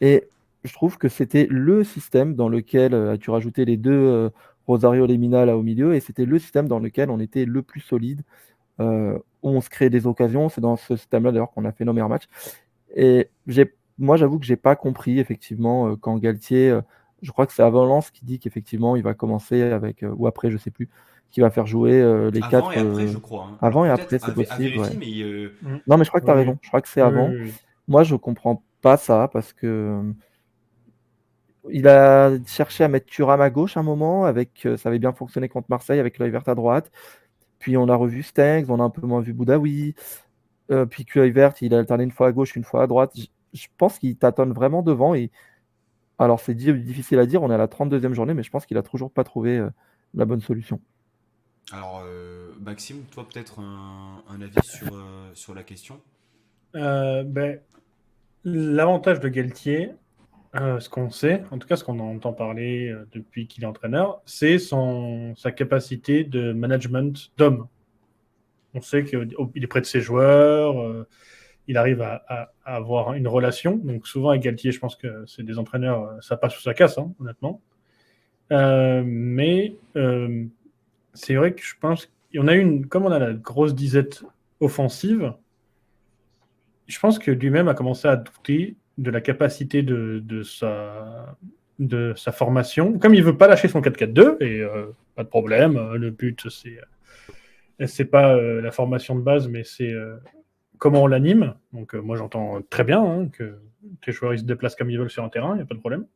Et je trouve que c'était le système dans lequel tu rajoutais les deux Rosario Lemina là au milieu, et c'était le système dans lequel on était le plus solide, où on se créait des occasions. C'est dans ce système-là d'ailleurs qu'on a fait nos meilleurs matchs. Et moi, j'avoue que j'ai pas compris effectivement quand Galtier, je crois que c'est avant Lens qui dit qu'effectivement il va commencer avec, ou après, je sais plus, qui va faire jouer les Avant quatre et après, je crois, hein. Alors avant et peut-être après, c'est à possible, ouais. vérifier, mais Mm. Non, mais je crois que tu as Oui, raison. Je crois que c'est oui, avant. oui, oui. Moi, je comprends pas ça parce que il a cherché à mettre Thuram à gauche un moment, ça avait bien fonctionné contre Marseille avec Kluivert à droite. Puis on a revu Stengs, on a un peu moins vu Boudaoui. Puis Kluivert, il a alterné une fois à gauche, une fois à droite. Je pense qu'il tâtonne vraiment devant. Et alors, c'est difficile à dire, on est à la 32e journée, mais je pense qu'il a toujours pas trouvé la bonne solution. alors Maxime, toi peut-être un avis sur la question. Ben, l'avantage de Galtier, ce qu'on sait, en tout cas ce qu'on entend parler depuis qu'il est entraîneur, c'est sa capacité de management d'homme. On sait qu'il est près de ses joueurs, il arrive à avoir une relation. Donc souvent avec Galtier, je pense que c'est des entraîneurs, ça passe ou ça casse, hein, honnêtement. Mais c'est vrai que je pense qu'on a comme on a la grosse disette offensive, je pense que lui-même a commencé à douter de la capacité de sa formation. Comme il veut pas lâcher son 4-4-2, et pas de problème, le but, c'est pas la formation de base, mais c'est comment on l'anime. Donc moi, j'entends très bien hein, que tes joueurs ils se déplacent comme ils veulent sur un terrain, il n'y a pas de problème.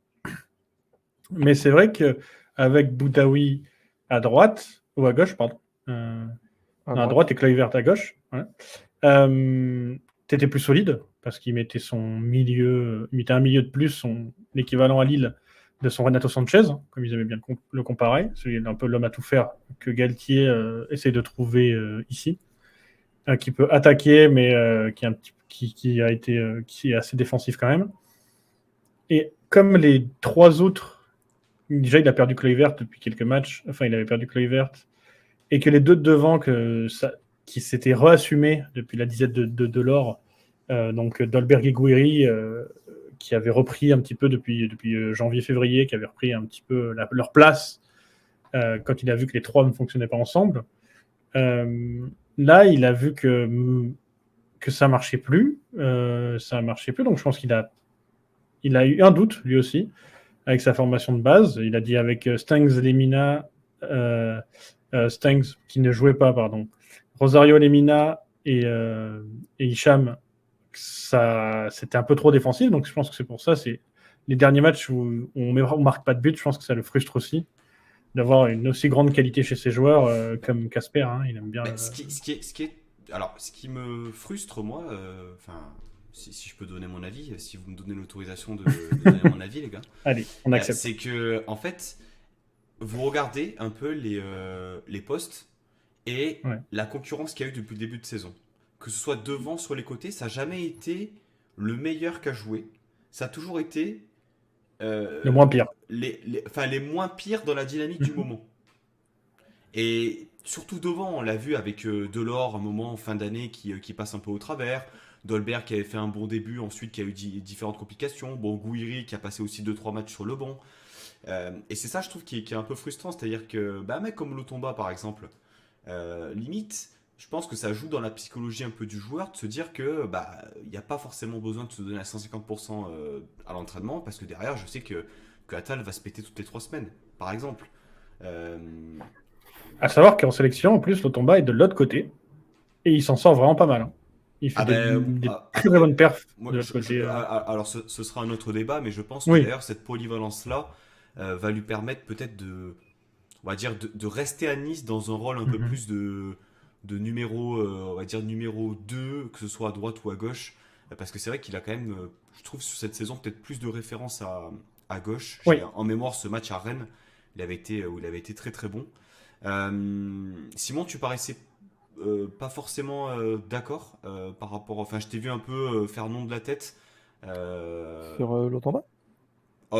Mais c'est vrai qu'avec Boudaoui à droite, ou à gauche, pardon, à droite et Kluivert à gauche, ouais. T'étais plus solide parce qu'il mettait un milieu de plus, l'équivalent à Lille de son Renato Sanchez, comme ils aimaient bien le comparer. C'est un peu l'homme à tout faire que Galtier essaie de trouver ici, qui peut attaquer, mais qui est assez défensif quand même. Et comme les trois autres, déjà il a perdu Kluivert depuis quelques matchs, enfin il avait perdu Kluivert, et que les deux de devant qui s'étaient reassumés depuis la disette de l'or, donc Dolberg et Gouiri, qui avaient repris un petit peu depuis janvier-février, qui avaient repris un petit peu leur place quand il a vu que les trois ne fonctionnaient pas ensemble. Là, il a vu que ça marchait plus. Ça marchait plus, donc je pense qu'il a eu un doute, lui aussi, avec sa formation de base. Il a dit avec Stengs, Lemina, Stengs, qui ne jouait pas, pardon, Rosario Lemina et Hicham, c'était un peu trop défensif, donc je pense que c'est pour ça, c'est les derniers matchs où on marque pas de but, je pense que ça le frustre aussi d'avoir une aussi grande qualité chez ses joueurs comme Casper, hein, il aime bien. Alors, ce qui me frustre moi, enfin, si je peux donner mon avis, si vous me donnez l'autorisation de donner mon avis, les gars. Allez, on accepte. C'est que en fait, vous regardez un peu les postes et la concurrence qu'il y a eu depuis le début de saison. Que ce soit devant, sur les côtés, ça n'a jamais été le meilleur qu'à jouer. Ça a toujours été le moins pire. les moins pires dans la dynamique du moment. Et surtout devant, on l'a vu avec Delors, un moment en fin d'année qui passe un peu au travers. Dolberg qui avait fait un bon début, ensuite qui a eu différentes complications. Bon, Gouiri qui a passé aussi 2-3 matchs sur le banc. Et c'est ça, je trouve, qui est un peu frustrant. C'est-à-dire que, un mec comme Lotomba, par exemple, limite, je pense que ça joue dans la psychologie un peu du joueur de se dire que il n'y a pas forcément besoin de se donner à 150% à l'entraînement parce que derrière, je sais que Attal va se péter toutes les 3 semaines, par exemple. À savoir qu'en sélection, en plus, Lotomba est de l'autre côté et il s'en sort vraiment pas mal. Hein. Il fait des très bonnes perfs de l'autre côté. Alors, ce sera un autre débat, mais je pense que d'ailleurs, cette polyvalence-là va lui permettre peut-être on va dire, de rester à Nice dans un rôle un peu plus de numéro, on va dire numéro 2, que ce soit à droite ou à gauche. Parce que c'est vrai qu'il a quand même, je trouve, sur cette saison, peut-être plus de références à gauche. J'ai Oui, en mémoire ce match à Rennes, où il avait été très très bon. Simon, tu paraissais pas forcément d'accord par rapport. Enfin, je t'ai vu un peu faire nom de la tête. Euh, Sur l'Otamba? Bah,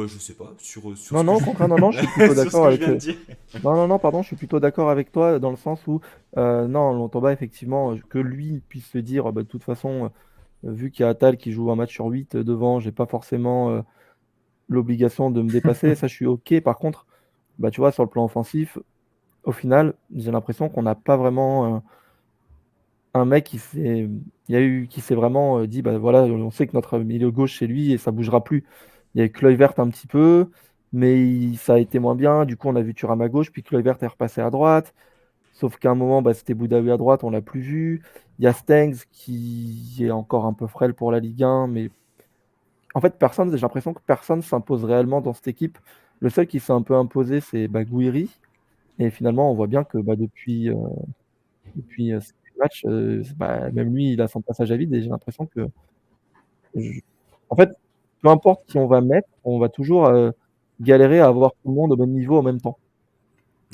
je sais pas, sur Non, ce que non, au je... contraire, non, non, je suis plutôt sur ce d'accord que je avec. viens de dire. Non, non, non, pardon, je suis plutôt d'accord avec toi dans le sens où, non, l'Otamba, effectivement, que lui puisse se dire, bah, de toute façon, vu qu'il y a Attal qui joue un match sur 8 devant, j'ai pas forcément l'obligation de me dépasser. Ça, je suis OK. Par contre, bah, tu vois, sur le plan offensif, au final, j'ai l'impression qu'on n'a pas vraiment un mec qui s'est vraiment dit, bah voilà, on sait que notre milieu gauche c'est lui et ça bougera plus. Il y a eu Kluivert un petit peu, mais ça a été moins bien. Du coup, on a vu Thuram à gauche, puis Kluivert est repassé à droite. Sauf qu'à un moment, bah, c'était Boudaoui à droite, on l'a plus vu. Il y a Stengs qui est encore un peu frêle pour la Ligue 1, mais en fait, j'ai l'impression que personne s'impose réellement dans cette équipe. Le seul qui s'est un peu imposé, c'est bah, Gouiri. Et finalement, on voit bien que bah, depuis ces matchs, bah, même lui, il a son passage à vide et j'ai l'impression que, je- en fait, peu importe qui on va mettre, on va toujours galérer à avoir tout le monde au même niveau en même temps.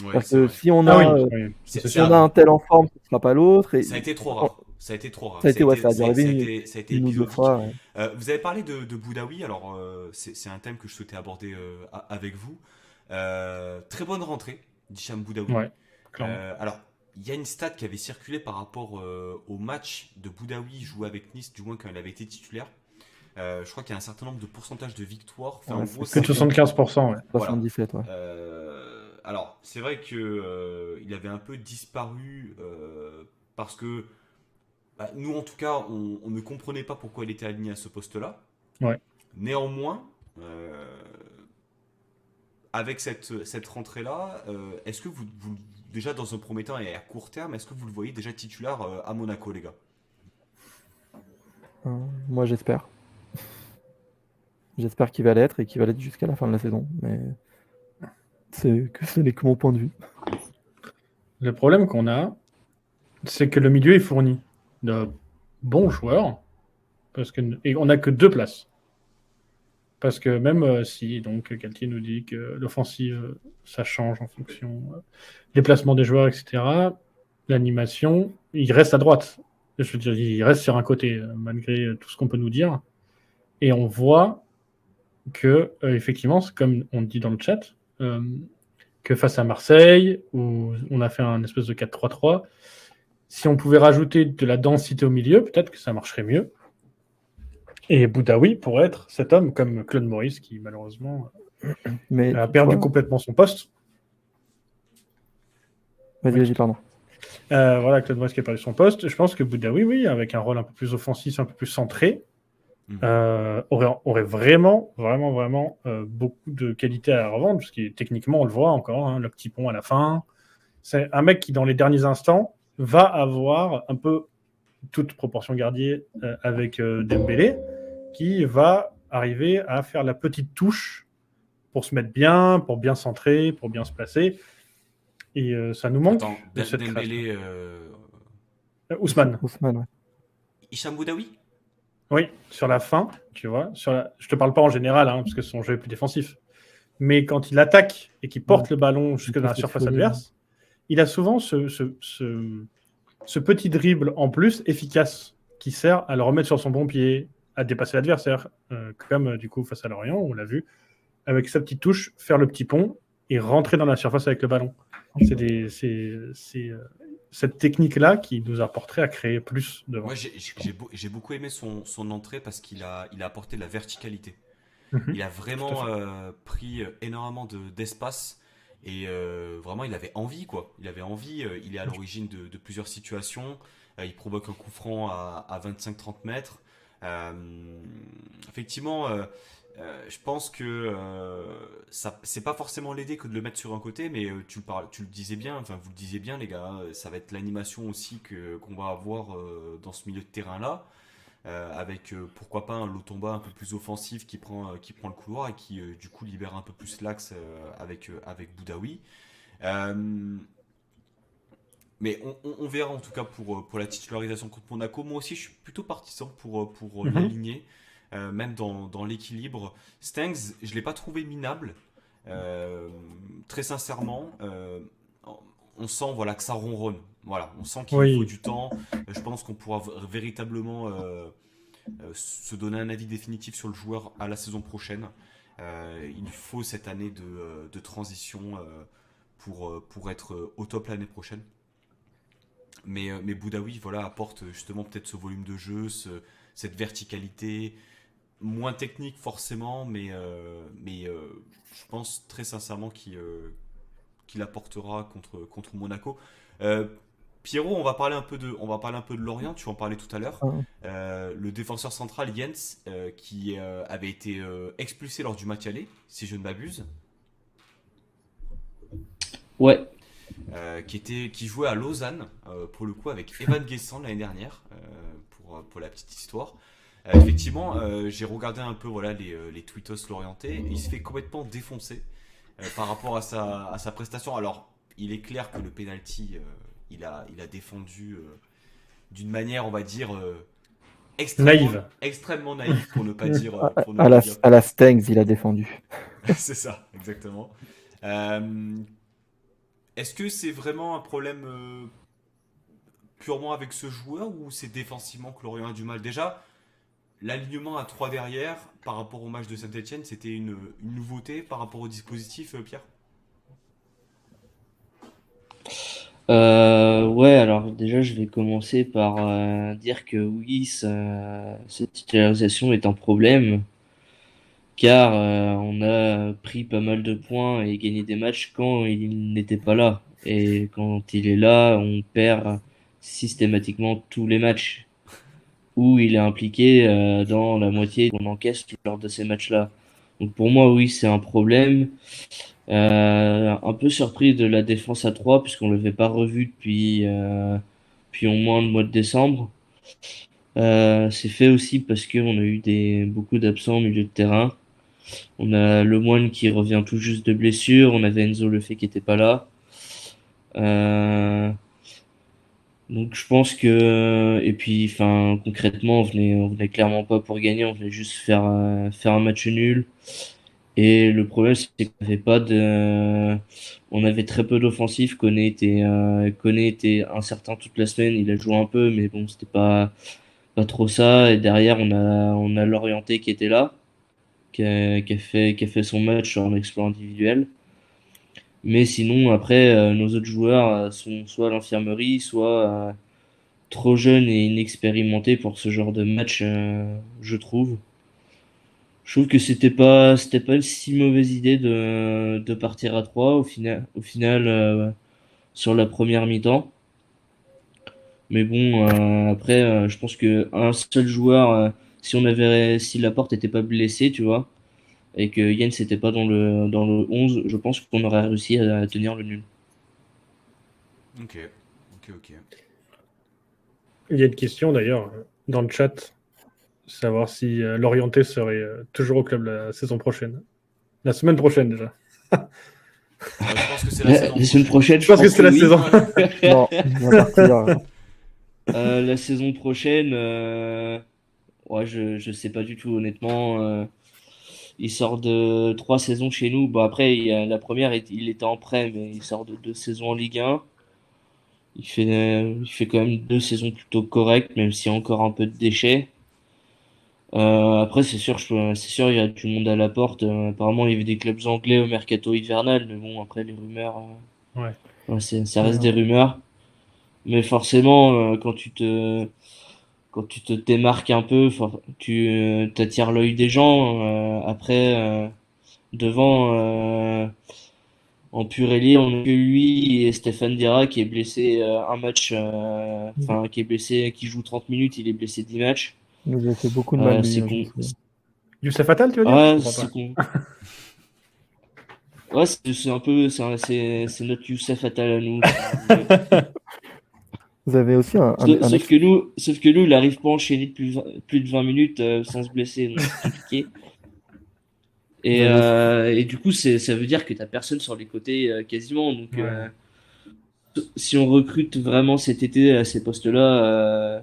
Ouais, C'est-à-dire c'est que vrai. ah oui, oui, ça, C'est, c'est c'est si on sûr. a un- un tel en forme, ce ne sera pas l'autre. Ça a été trop On- rare. Ça a été trop rare. Ça a été, ouais, ça a dû arriver Ça a été une ou deux épisodique. fois. Ouais. Vous avez parlé de Boudaoui, alors c'est un thème que je souhaitais aborder avec vous. Très bonne rentrée d'Hicham Boudaoui. Ouais, clairement. Alors, il y a une stat qui avait circulé par rapport au match de Boudaoui joué avec Nice, du moins quand il avait été titulaire. Je crois qu'il y a un certain nombre de pourcentage de victoires. Enfin, en Ouais, gros, c'est Plus de 75%, ouais. voilà. 77, ouais. Alors, c'est vrai que il avait un peu disparu parce que bah, nous, en tout cas, on ne comprenait pas pourquoi il était aligné à ce poste-là. Ouais. Néanmoins, euh, avec cette rentrée-là, est-ce que déjà dans un premier temps et à court terme, est-ce que vous le voyez déjà titulaire à Monaco, les gars? Moi, j'espère. J'espère qu'il va l'être et qu'il va l'être jusqu'à la fin de la saison. Mais ce n'est que mon point de vue. Le problème qu'on a, c'est que le milieu est fourni de bons joueurs, et on n'a que 2 places. Parce que même si donc Galtier nous dit que l'offensive, ça change en fonction des placements des joueurs, etc., l'animation, il reste à droite. Je veux dire, il reste sur un côté, malgré tout ce qu'on peut nous dire. Et on voit que, effectivement, c'est comme on dit dans le chat, que face à Marseille, où on a fait un espèce de 4-3-3, si on pouvait rajouter de la densité au milieu, peut-être que ça marcherait mieux. Et Boudaoui pourrait être cet homme comme Claude Maurice, qui malheureusement Mais a tu perdu vois, complètement son poste. vas-y, Oui. vas-y, pardon. Voilà, Claude Maurice qui a perdu son poste. Je pense que Boudaoui, oui, avec un rôle un peu plus offensif, un peu plus centré, aurait vraiment, vraiment, vraiment beaucoup de qualité à revendre, parce que techniquement, on le voit encore, hein, le petit pont à la fin. C'est un mec qui, dans les derniers instants, va avoir un peu toute proportion gardée avec Dembélé, qui va arriver à faire la petite touche pour se mettre bien, pour bien centrer, pour bien se placer. Et ça nous manque Attends, de cette création. Dembélé, Ousmane, Ousmane, ouais. Hicham Boudaoui? oui, sur la fin, tu vois, je te parle pas en général, hein, parce que son jeu est plus défensif. Mais quand il attaque et qu'il porte Ouais. le ballon jusque Il dans peut la se surface disponible. adverse, il a souvent ce petit dribble en plus efficace qui sert à le remettre sur son bon pied, à dépasser l'adversaire, comme du coup face à Lorient, on l'a vu, avec sa petite touche, faire le petit pont et rentrer dans la surface avec le ballon. C'est cette technique-là qui nous apporterait à créer plus devant. Moi, j'ai beaucoup aimé son entrée parce il a apporté de la verticalité. Il a Tout à vraiment fait. pris énormément d'espace et vraiment il avait envie quoi. Il avait envie. Il est à l'origine de plusieurs situations. Il provoque un coup franc à 25-30 mètres. Euh, Effectivement, je pense que ça c'est pas forcément l'aider que de le mettre sur un côté, mais tu le disais bien. Enfin, vous le disiez bien les gars. Ça va être l'animation aussi qu'on va avoir dans ce milieu de terrain là avec pourquoi pas un Lotomba un peu plus offensif qui prend le couloir et qui du coup libère un peu plus l'axe avec Boudaoui. Euh, Mais on verra en tout cas pour la titularisation contre Monaco. Moi aussi, je suis plutôt partisan pour Mhm. l'aligner, même dans l'équilibre. Stengs, je ne l'ai pas trouvé minable. Très sincèrement, on sent voilà, que ça ronronne. Voilà, on sent qu'il lui faut Oui, du temps. Je pense qu'on pourra véritablement se donner un avis définitif sur le joueur à la saison prochaine. Il faut cette année de transition pour être au top l'année prochaine. Mais Boudaoui voilà, apporte justement peut-être ce volume de jeu, cette verticalité, moins technique forcément, mais je pense très sincèrement qu'il apportera contre Monaco. Euh, Pierrot, on va parler un peu de Lorient, tu en parlais tout à l'heure. Hein. Le défenseur central Jens, qui avait été expulsé lors du match aller, si je ne m'abuse, Ouais. qui jouait à Lausanne, pour le coup, avec Evan Guessant l'année dernière, pour la petite histoire. Effectivement, j'ai regardé un peu voilà, les tweetos l'orienté, et il se fait complètement défoncer par rapport à sa prestation. Alors, il est clair que le penalty, il a défendu d'une manière, on va dire, extrêmement, naïve. extrêmement naïve, pour ne pas dire, À, pour ne à pas la, dire à la plus. Stengs, il a défendu. C'est ça, exactement. Euh, Est-ce que c'est vraiment un problème purement avec ce joueur ou c'est défensivement que Lorient a du mal? Déjà, l'alignement à 3 derrière par rapport au match de Saint-Etienne, c'était une nouveauté par rapport au dispositif, Pierre? Ouais, alors déjà, je vais commencer par dire que oui, cette titularisation est un problème, car on a pris pas mal de points et gagné des matchs quand il n'était pas là. Et quand il est là, on perd systématiquement tous les matchs où il est impliqué dans la moitié qu'on encaisse lors de ces matchs-là. Donc pour moi, oui, c'est un problème. Un peu surpris de la défense à 3 puisqu'on ne l'avait pas revu depuis au moins le mois de décembre. C'est fait aussi parce qu'on a eu beaucoup d'absents au milieu de terrain. On a Lemoine qui revient tout juste de blessure. On avait Enzo Lefebvre qui était pas là. Euh, donc je pense que et puis enfin concrètement on venait clairement pas pour gagner. On venait juste faire un match nul. Et le problème, c'est on avait très peu d'offensifs. Koné était incertain toute la semaine. Il a joué un peu, mais bon, c'était pas trop ça. Et derrière, on a Lorienté qui était là, qui a fait son match sur un exploit individuel. Mais sinon, après, nos autres joueurs sont soit à l'infirmerie, soit trop jeunes et inexpérimentés pour ce genre de match, je trouve. Je trouve que c'était pas une si mauvaise idée de partir à 3 au final sur la première mi-temps. Mais bon, après, je pense que un seul joueur, si Laporte n'était pas blessé, tu vois, et que Jens n'était pas dans le 11, je pense qu'on aurait réussi à tenir le nul. Ok, ok, ok. Il y a une question d'ailleurs dans le chat, savoir si l'Orienté serait toujours au club la saison prochaine. La semaine prochaine déjà. Je pense que c'est la La saison semaine prochaine. prochaine, Je je pense que pense c'est que la oui. saison. Non, il va partir. La saison prochaine, ouais, je sais pas du tout, honnêtement. Il sort de 3 saisons chez nous. Bon, après, la première, il était en prêt, mais il sort de 2 saisons en Ligue 1. Il fait quand même 2 saisons plutôt correctes, même s'il y a encore un peu de déchets. Après, c'est sûr, il y a du monde à la porte. Apparemment, il y avait des clubs anglais au mercato hivernal, mais bon, après, les rumeurs, Ouais. ouais, ça reste des Ouais. rumeurs. Mais forcément, quand tu te démarques un peu, tu t'attires l'œil des gens. Après, devant, en Pirelli, on a que lui et Stéphane Dira qui est blessé un match, enfin qui est blessé, qui joue 30 minutes, il est blessé 10 matchs. Il nous a fait beaucoup de mal, lui, C'est je me con. souviens. Youssef Attal, tu veux dire? Je Ouais, comprends c'est pas. con. Ouais, c'est un peu, c'est notre Youssef Attal à nous, si vous voulez. Vous avez aussi Sauf, un sauf que nous, sauf que nous, il arrive pas à enchaîner plus de 20 minutes sans se blesser, donc c'est compliqué. vous Et, avez aussi, euh, et du coup, ça veut dire que t'as personne sur les côtés quasiment. Donc, Ouais. si on recrute vraiment cet été à ces postes-là,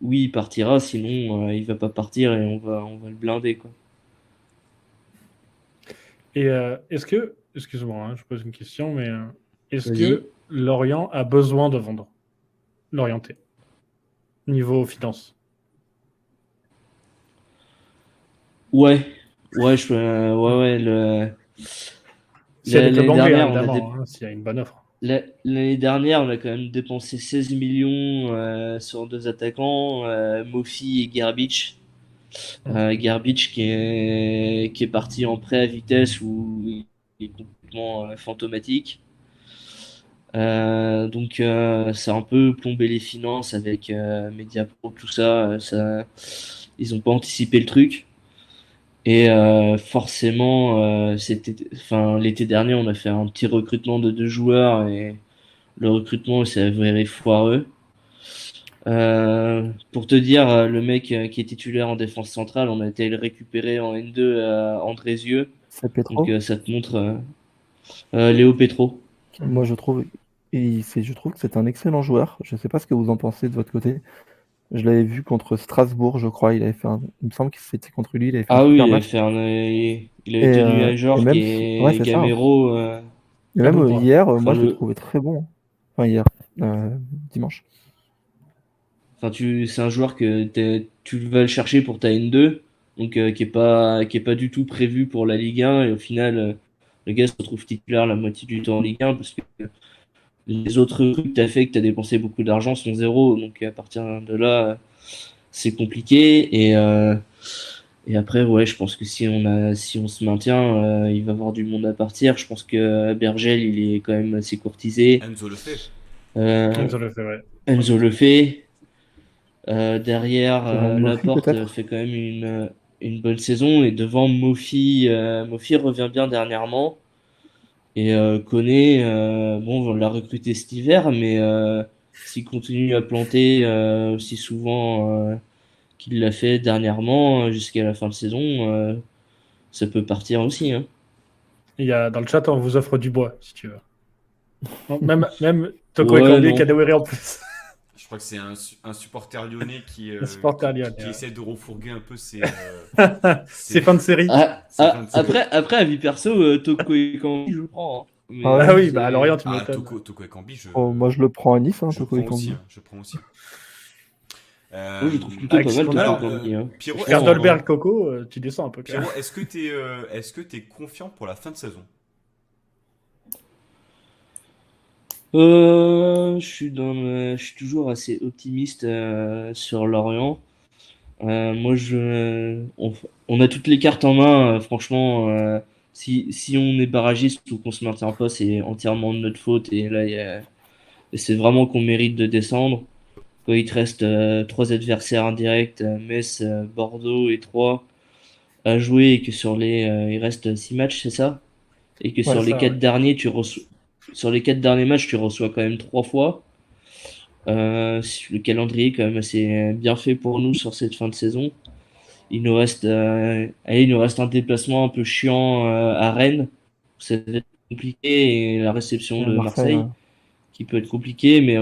oui, il partira. Sinon, il va pas partir et on va le blinder, quoi. Et est-ce que, excuse-moi, hein, je pose une question, mais est-ce Vas-y. que Lorient a besoin de vendre l'orienté niveau finance? Ouais, ouais, S'il y a des clubs l'année anglais, hein, dernière, évidemment, hein, s'il y a une bonne offre. l'année dernière, on a quand même dépensé 16 millions sur deux attaquants, Mofi et Gerbic. Gerbic qui est parti en prêt à vitesse où il est complètement fantomatique. Donc ça a un peu plombé les finances avec Mediapro, tout ça, ils ont pas anticipé le truc. Et forcément, enfin, l'été dernier, on a fait un petit recrutement de 2 joueurs et le recrutement s'est avéré foireux. Pour te dire, le mec qui est titulaire en défense centrale, on a été le récupérer en N2 à Andrézieux. C'est Donc Petro. ça te montre Léo Petro. Moi, je trouve que c'est un excellent joueur. Je sais pas ce que vous en pensez de votre côté. Je l'avais vu contre Strasbourg, je crois. Il me semble que c'était contre lui. Il avait fait un Ah oui, super match. il avait Et, tenu à et Jorg même, ouais, et c'est ça, hein. Gamero. Et À même bout de bras. hier, Enfin moi, je l'ai trouvé très bon. Enfin, hier, dimanche. c'est un joueur que tu vas le chercher pour ta N2, donc qui est pas du tout prévu pour la Ligue 1 et au final le gars se retrouve titulaire la moitié du temps en Ligue 1 parce que les autres trucs que t'as fait, que t'as dépensé beaucoup d'argent sont zéro, donc à partir de là c'est compliqué et après ouais je pense que si on se maintient il va y avoir du monde à partir. Je pense que Bergel il est quand même assez courtisé. Enzo le fait. Euh, Ça le fait, ouais. Enzo le fait. Derrière, Kevin Moffi, Laporte peut-être. fait quand même une bonne saison et devant Mofi revient bien dernièrement et Koné, bon, on l'a recruté cet hiver, mais s'il continue à planter aussi souvent qu'il l'a fait dernièrement jusqu'à la fin de saison, ça peut partir aussi, hein. Il y a, dans le chat, on vous offre du bois, si tu veux. Non, même Toko Ouais, Ekambi et non. Kadewere en plus. Je crois que c'est un supporter lyonnais qui, Un supporter lyonnais, qui ouais. essaie de refourguer un peu C'est fin de série. Après, avis perso, Toko Ekambi, je le prends, hein. Ah Mais ouais. Ah oui, bah à c'est. Lorient, tu Ah, m'étonnes. Toko Ekambi, Oh, moi, je le prends à Nice, hein, je Toko prends aussi. Ekambi. Hein, je prends aussi. Oui, je trouve plutôt Avec pas ce mal qu'on a, Toko Alors, Ekambi, hein. Pierrot, Frère Franchement, Dolberg Coco, tu descends un peu quand même. Pierrot, est-ce que t'es confiant pour la fin de saison? je suis toujours assez optimiste sur Lorient. Moi, on a toutes les cartes en main. Franchement, si on est barragiste ou qu'on se maintient pas, c'est entièrement de notre faute. Et là, c'est vraiment qu'on mérite de descendre. Quand il te reste 3 adversaires indirects, Metz, Bordeaux et 3 à jouer, et que il reste 6 matchs, c'est ça? Et que Ouais. sur C'est les ça, ouais. 4 derniers matchs, tu reçois quand même 3 fois. Le calendrier est quand même assez bien fait pour nous sur cette fin de saison. Il nous reste un déplacement un peu chiant à Rennes. Ça va être compliqué et la réception Et de Marseille, Marseille qui peut être compliqué, mais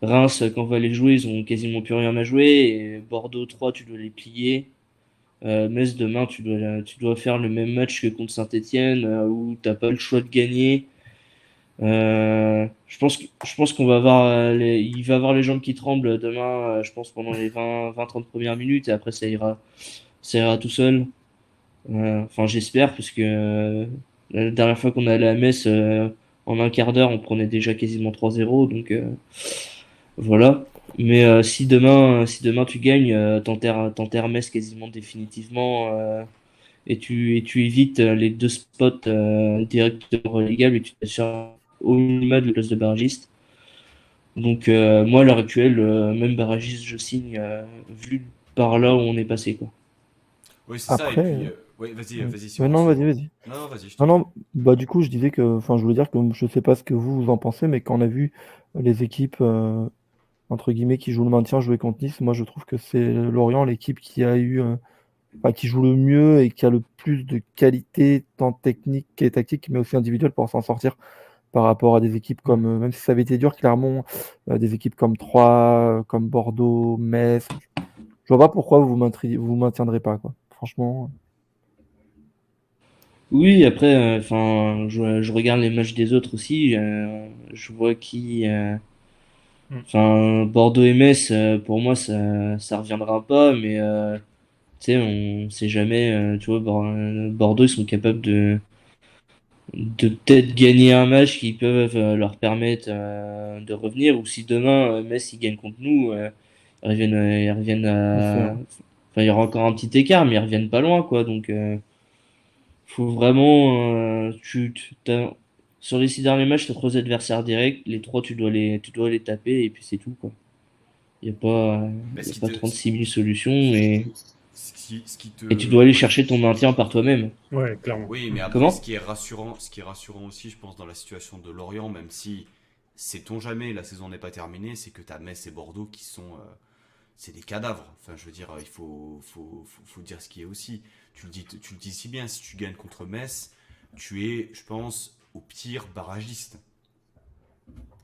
Reims, quand on va les jouer, ils ont quasiment plus rien à jouer. Et Bordeaux 3, tu dois les plier. Metz, demain, tu dois faire le même match que contre Saint-Etienne où t'as pas le choix de gagner. Je pense qu'on va avoir il va avoir les jambes qui tremblent demain, je pense pendant les 20-30 premières minutes et après ça ira tout seul. Enfin, j'espère parce que la dernière fois qu'on allait à Metz, en un quart d'heure, on prenait déjà quasiment 3-0, donc voilà. Mais si demain tu gagnes, t'enterres Metz quasiment définitivement et tu évites les 2 spots directement relégables et tu t'assures au minimum de place de barragiste. Donc moi à l'heure actuelle, même barragiste, je signe vu par là où on est passé, quoi. Oui, c'est ça. Et après. puis, ouais, vas-y, Ouais, Simon, non, vas-y, excuse-moi. vas-y. Non, non, vas-y, je Non, t'en prie. non, bah du coup, je disais que, enfin, je voulais dire que je sais pas ce que vous en pensez, mais quand on a vu les équipes, entre guillemets, qui jouent le maintien jouer contre Nice, moi, je trouve que c'est Lorient, l'équipe qui a eu, enfin, qui joue le mieux et qui a le plus de qualité, tant technique et tactique, mais aussi individuelle pour s'en sortir. par rapport à des équipes comme, même si ça avait été dur, Clermont, des équipes comme Troyes, comme Bordeaux, Metz. Je vois pas pourquoi vous maintiendrez pas, quoi. Franchement. Oui, après, enfin, je regarde les matchs des autres aussi. Je vois enfin, Bordeaux et Metz, pour moi, ça reviendra pas, mais tu sais, on sait jamais. Tu vois, Bordeaux, ils sont capables de peut-être gagner un match qui peuvent leur permettre de revenir, ou si demain Metz ils gagnent contre nous, ils reviennent C'est à, vrai. enfin, il y aura encore un petit écart, mais ils reviennent pas loin, quoi. Donc, faut vraiment, sur les 6 derniers matchs, t'as 3 adversaires directs, les trois, tu dois les taper, et puis c'est tout, quoi. Il y a pas, Mais y a pas 36 000 solutions, ce qui te, et tu dois aller ouais. chercher ton maintien par toi-même. Ouais, clairement. Oui, mais après, Comment? ce qui est rassurant aussi, je pense, dans la situation de Lorient, même si, sait-on jamais, la saison n'est pas terminée, c'est que tu as Metz et Bordeaux qui sont, c'est des cadavres. Enfin, je veux dire, faut dire ce qui est aussi. Tu le dis si bien, si tu gagnes contre Metz, tu es, je pense, au pire barragiste.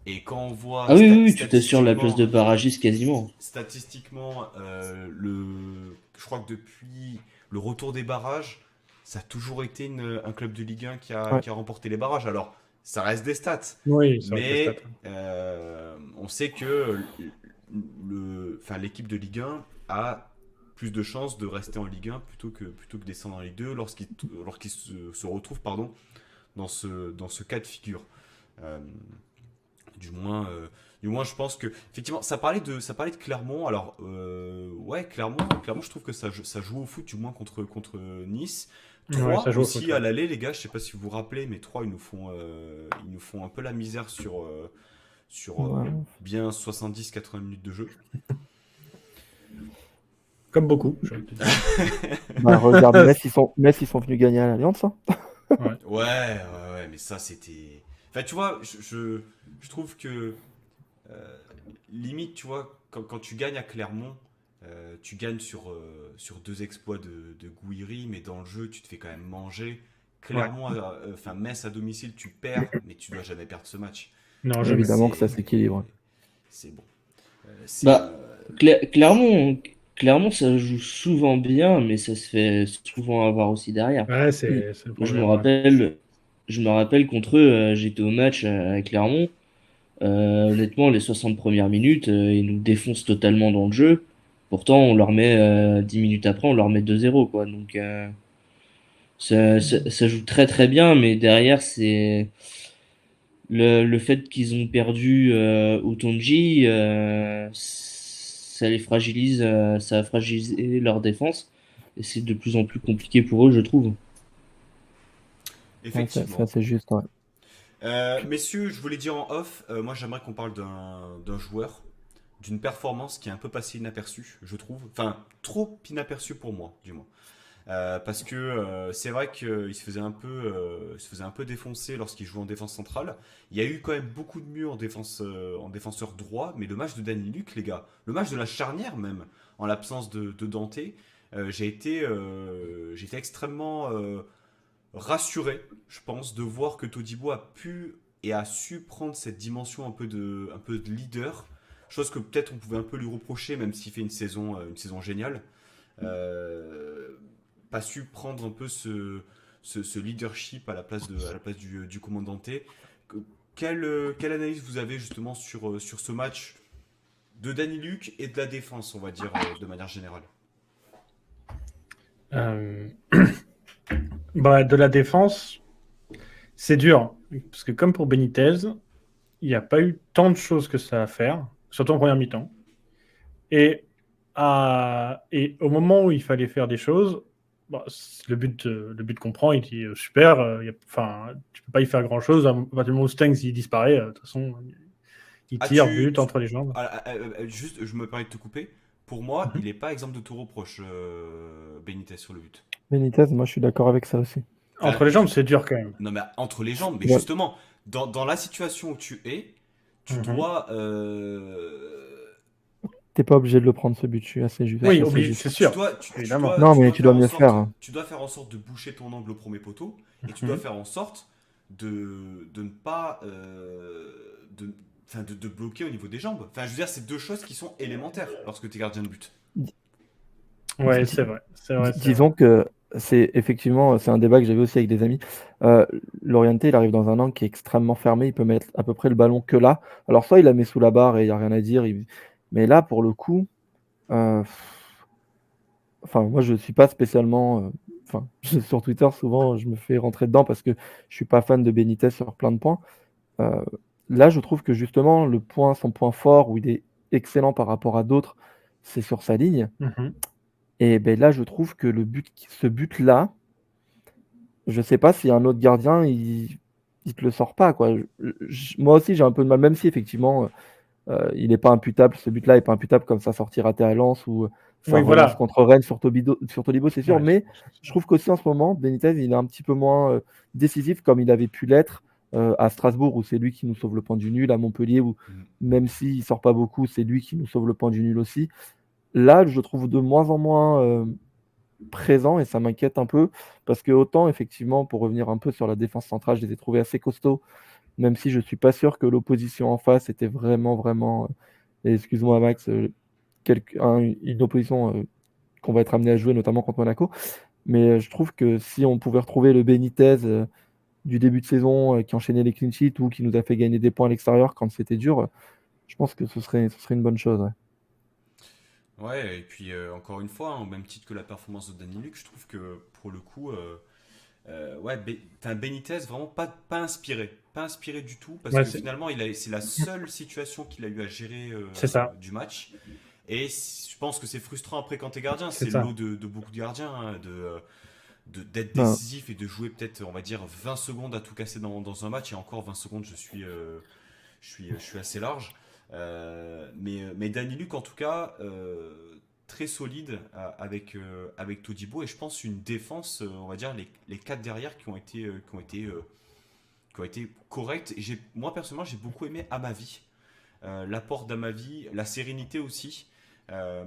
Et quand on voit Ah oui, oui, oui, tu t'assures la place de barragiste quasiment. statistiquement, je crois que depuis le retour des barrages, ça a toujours été un club de Ligue 1 Ouais. qui a remporté les barrages. Alors, ça reste des stats, Oui, ça reste mais stat. on sait que enfin, l'équipe de Ligue 1 a plus de chances de rester en Ligue 1 plutôt que descendre en Ligue 2 lorsqu'ils se retrouvent pardon, dans ce cas de figure. Euh, du moins, je pense que effectivement, ça parlait de Clermont. Alors, ouais, Clermont, je trouve que ça joue au foot, du moins contre Nice. Ouais, 3 ça joue au foot, aussi à ouais. l'aller, les gars. Je sais pas si vous vous rappelez, mais 3 ils nous font un peu la misère sur Ouais. bien 70-80 minutes de jeu. Comme beaucoup, j'ai envie de te dire. Bah, regarde, Metz, ils sont venus gagner à l'Alliance, hein. Ouais. Ouais, mais ça c'était. Enfin, tu vois, je trouve que limite, tu vois, quand tu gagnes à Clermont, tu gagnes sur deux exploits de Gouiri, mais dans le jeu, tu te fais quand même manger. Ouais. Clermont, enfin Metz à domicile, tu perds, mais tu dois jamais perdre ce match. Non, jamais. Évidemment que ça s'équilibre. C'est bon. C'est Bah, clairement, ça joue souvent bien, mais ça se fait souvent avoir aussi derrière. Ouais, Oui. c'est le Moi, problème. Ouais. je me rappelle contre eux, j'étais au match à Clermont. Honnêtement, les 60 premières minutes, ils nous défoncent totalement dans le jeu. Pourtant, on leur met 10 minutes après, on leur met 2-0, quoi. Donc, ça joue très très bien, mais derrière, c'est le fait qu'ils ont perdu Utonji, ça les fragilise, ça a fragilisé leur défense, et c'est de plus en plus compliqué pour eux, je trouve. Ouais, c'est effectivement. assez juste, ouais. Messieurs, je voulais dire en off, moi j'aimerais qu'on parle d'un joueur, d'une performance qui est un peu passée inaperçue, je trouve. Enfin, trop inaperçue pour moi, du moins. Parce que c'est vrai il se faisait un peu défoncer lorsqu'il jouait en défense centrale. Il y a eu quand même beaucoup de mieux en défenseur droit, mais le match de Danny Luc, les gars, le match de la charnière même, en l'absence de Dante, j'ai été extrêmement rassuré, je pense, de voir que Todibo a pu et a su prendre cette dimension un peu de leader, chose que peut-être on pouvait un peu lui reprocher, même s'il fait une saison géniale. Euh, Pas su prendre un peu ce leadership à la place du commandanté. Quelle analyse vous avez justement sur ce match de Danny Luc et de la défense, on va dire, de manière générale? Euh, Bah, de la défense, c'est dur. Parce que comme pour Benitez, il n'y a pas eu tant de choses que ça à faire, surtout en première mi-temps. Et, et au moment où il fallait faire des choses, bah, le but qu'on prend, il dit super, enfin, tu peux pas y faire grand-chose. À partir du moment où Stengs il disparaît, de toute façon, il Ah, tire, but entre les jambes. juste, je me permets de te couper. Pour moi, Mhm. il n'est pas exempt de tout reproche, Benitez sur le but. Benitez, moi, je suis d'accord avec ça aussi. Enfin, Entre les jambes, c'est dur quand même. non, mais entre les jambes, mais Ouais. justement, dans la situation où tu es, tu Mhm. dois. T'es pas obligé de le prendre, ce but, je suis Oui, assez obligé, juste. c'est sûr, évidemment. Non, mais tu dois mieux faire, hein. tu dois faire en sorte de boucher ton angle au premier poteau et tu dois Mhm. faire en sorte de ne pas de bloquer au niveau des jambes. Enfin, je veux dire, c'est deux choses qui sont élémentaires lorsque tu es gardien de but. Ouais, Di- c'est vrai. C'est vrai, c'est vrai. Disons que c'est un débat que j'avais aussi avec des amis. Lorienté, il arrive dans un angle qui est extrêmement fermé. Il peut mettre à peu près le ballon que là. Alors, soit il la met sous la barre et il n'y a rien à dire. Mais là, pour le coup, euh, enfin, moi, je suis pas spécialement. Enfin, sur Twitter, souvent, je me fais rentrer dedans parce que je suis pas fan de Benitez sur plein de points. Euh, Là, je trouve que justement, son point fort, où il est excellent par rapport à d'autres, c'est sur sa ligne. Mhm. Et ben là, je trouve que ce but-là, je sais pas si un autre gardien, il te le sort pas, quoi. Moi aussi, j'ai un peu de mal, même si effectivement, il n'est pas imputable, ce but-là n'est pas imputable comme sa sortie ratée à Lens ou sa Oui, relance voilà. contre Rennes sur Tolibo, c'est sûr. Ouais, Mais je trouve qu'aussi en ce moment, Benitez, il est un petit peu moins décisif comme il avait pu l'être à Strasbourg, où c'est lui qui nous sauve le point du nul, à Montpellier, où Mm. même s'il ne sort pas beaucoup, c'est lui qui nous sauve le point du nul aussi. Là, je trouve de moins en moins présent et ça m'inquiète un peu parce que autant effectivement pour revenir un peu sur la défense centrale, je les ai trouvés assez costauds, même si je suis pas sûr que l'opposition en face était vraiment, et excuse-moi Max, une opposition qu'on va être amené à jouer notamment contre Monaco. Mais je trouve que si on pouvait retrouver le Benitez du début de saison qui enchaînait les clean sheets ou qui nous a fait gagner des points à l'extérieur quand c'était dur, je pense que ce serait une bonne chose. Ouais. Ouais, et puis encore une fois, hein, au même titre que la performance de Danny Luc, je trouve que pour le coup, ouais, t'as un Benitez vraiment pas inspiré. Pas inspiré du tout, parce Ouais, que finalement, c'est la seule situation qu'il a eu à gérer c'est ça. du match. Et je pense que c'est frustrant après quand t'es gardien, C'est c'est le ça. lot de beaucoup de gardiens, hein, d'être Ben, décisif et de jouer peut-être, on va dire, 20 secondes à tout casser dans un match. Et encore 20 secondes, je suis assez large. Mais Danny Luc, en tout cas, très solide avec Todibo. Et je pense une défense, on va dire, les quatre derrière qui ont été correctes. Et moi, personnellement, j'ai beaucoup aimé Amavi. L'apport d'Amavi, la sérénité aussi. Euh,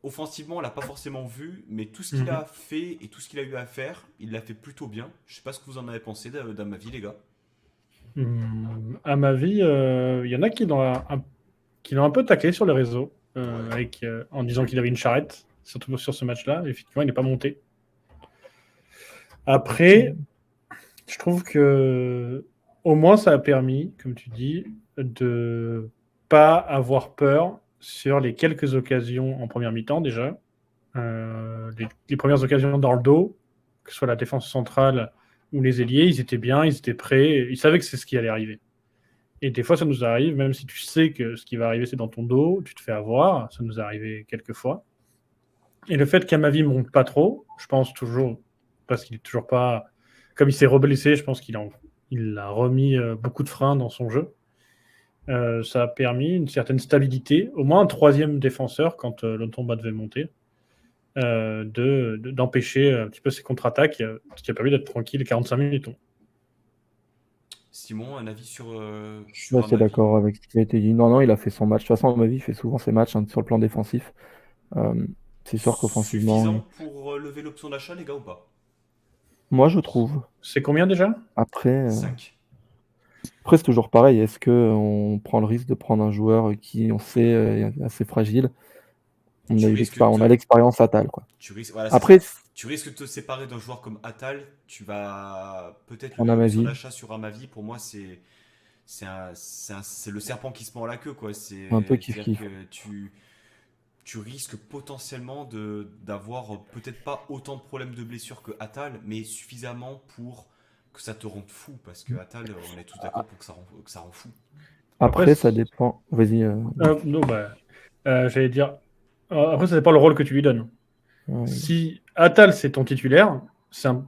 Offensivement, on l'a pas forcément vu, mais tout ce qu'il Mhm. a fait et tout ce qu'il a eu à faire, il l'a fait plutôt bien. Je sais pas ce que vous en avez pensé d'Amavi, les gars. À ma vie, il y en a qui l'ont un peu taclé sur les réseaux Ouais. en disant qu'il avait une charrette, surtout sur ce match-là. Effectivement, il n'est pas monté. Après, je trouve que au moins ça a permis, comme tu dis, de pas avoir peur sur les quelques occasions en première mi-temps déjà. Les premières occasions dans le dos, que ce soit la défense centrale ou les ailiers, ils étaient bien, ils étaient prêts, ils savaient que c'est ce qui allait arriver. Et des fois, ça nous arrive, même si tu sais que ce qui va arriver, c'est dans ton dos, tu te fais avoir, ça nous est arrivé quelques fois. Et le fait qu'Amavi monte pas trop, je pense toujours, parce qu'il est toujours pas. Comme il s'est reblessé, je pense il a remis beaucoup de freins dans son jeu. Ça a permis une certaine stabilité, au moins un troisième défenseur quand Lotomba devait monter, d'empêcher un petit peu ses contre-attaques, ce qui a permis d'être tranquille 45 minutes. Simon, un avis Je suis sur assez Amavi? d'accord avec ce qui a été dit. Non, non, il a fait son match. De toute façon, à ma vie, il fait souvent ses matchs sur le plan défensif. Euh, c'est sûr qu'offensivement, Suffisant pour lever l'option d'achat, les gars, ou pas? moi, je trouve. C'est combien déjà? Après, 5. c'est toujours pareil. Est-ce que on prend le risque de prendre un joueur qui, on sait, est assez fragile? Tu risques On a l'expérience Attal, quoi. Voilà, c'est Après, ça. Tu risques de te séparer d'un joueur comme Atal. Tu vas peut-être on lever a ma l'option vie, d'achat sur Amavi. Pour moi, c'est le serpent qui se mord la queue, quoi. un peu C'est-à-dire kiff-kiff. que tu risques potentiellement d'avoir peut-être pas autant de problèmes de blessure que Atal, mais suffisamment pour que ça te rende fou. Parce que Atal, on est tous d'accord pour que ça rend fou. Après, Après, ça dépend. Vas-y. non, j'allais dire. Après, ça dépend le rôle que tu lui donnes. Ouais. Si Attal, c'est ton titulaire,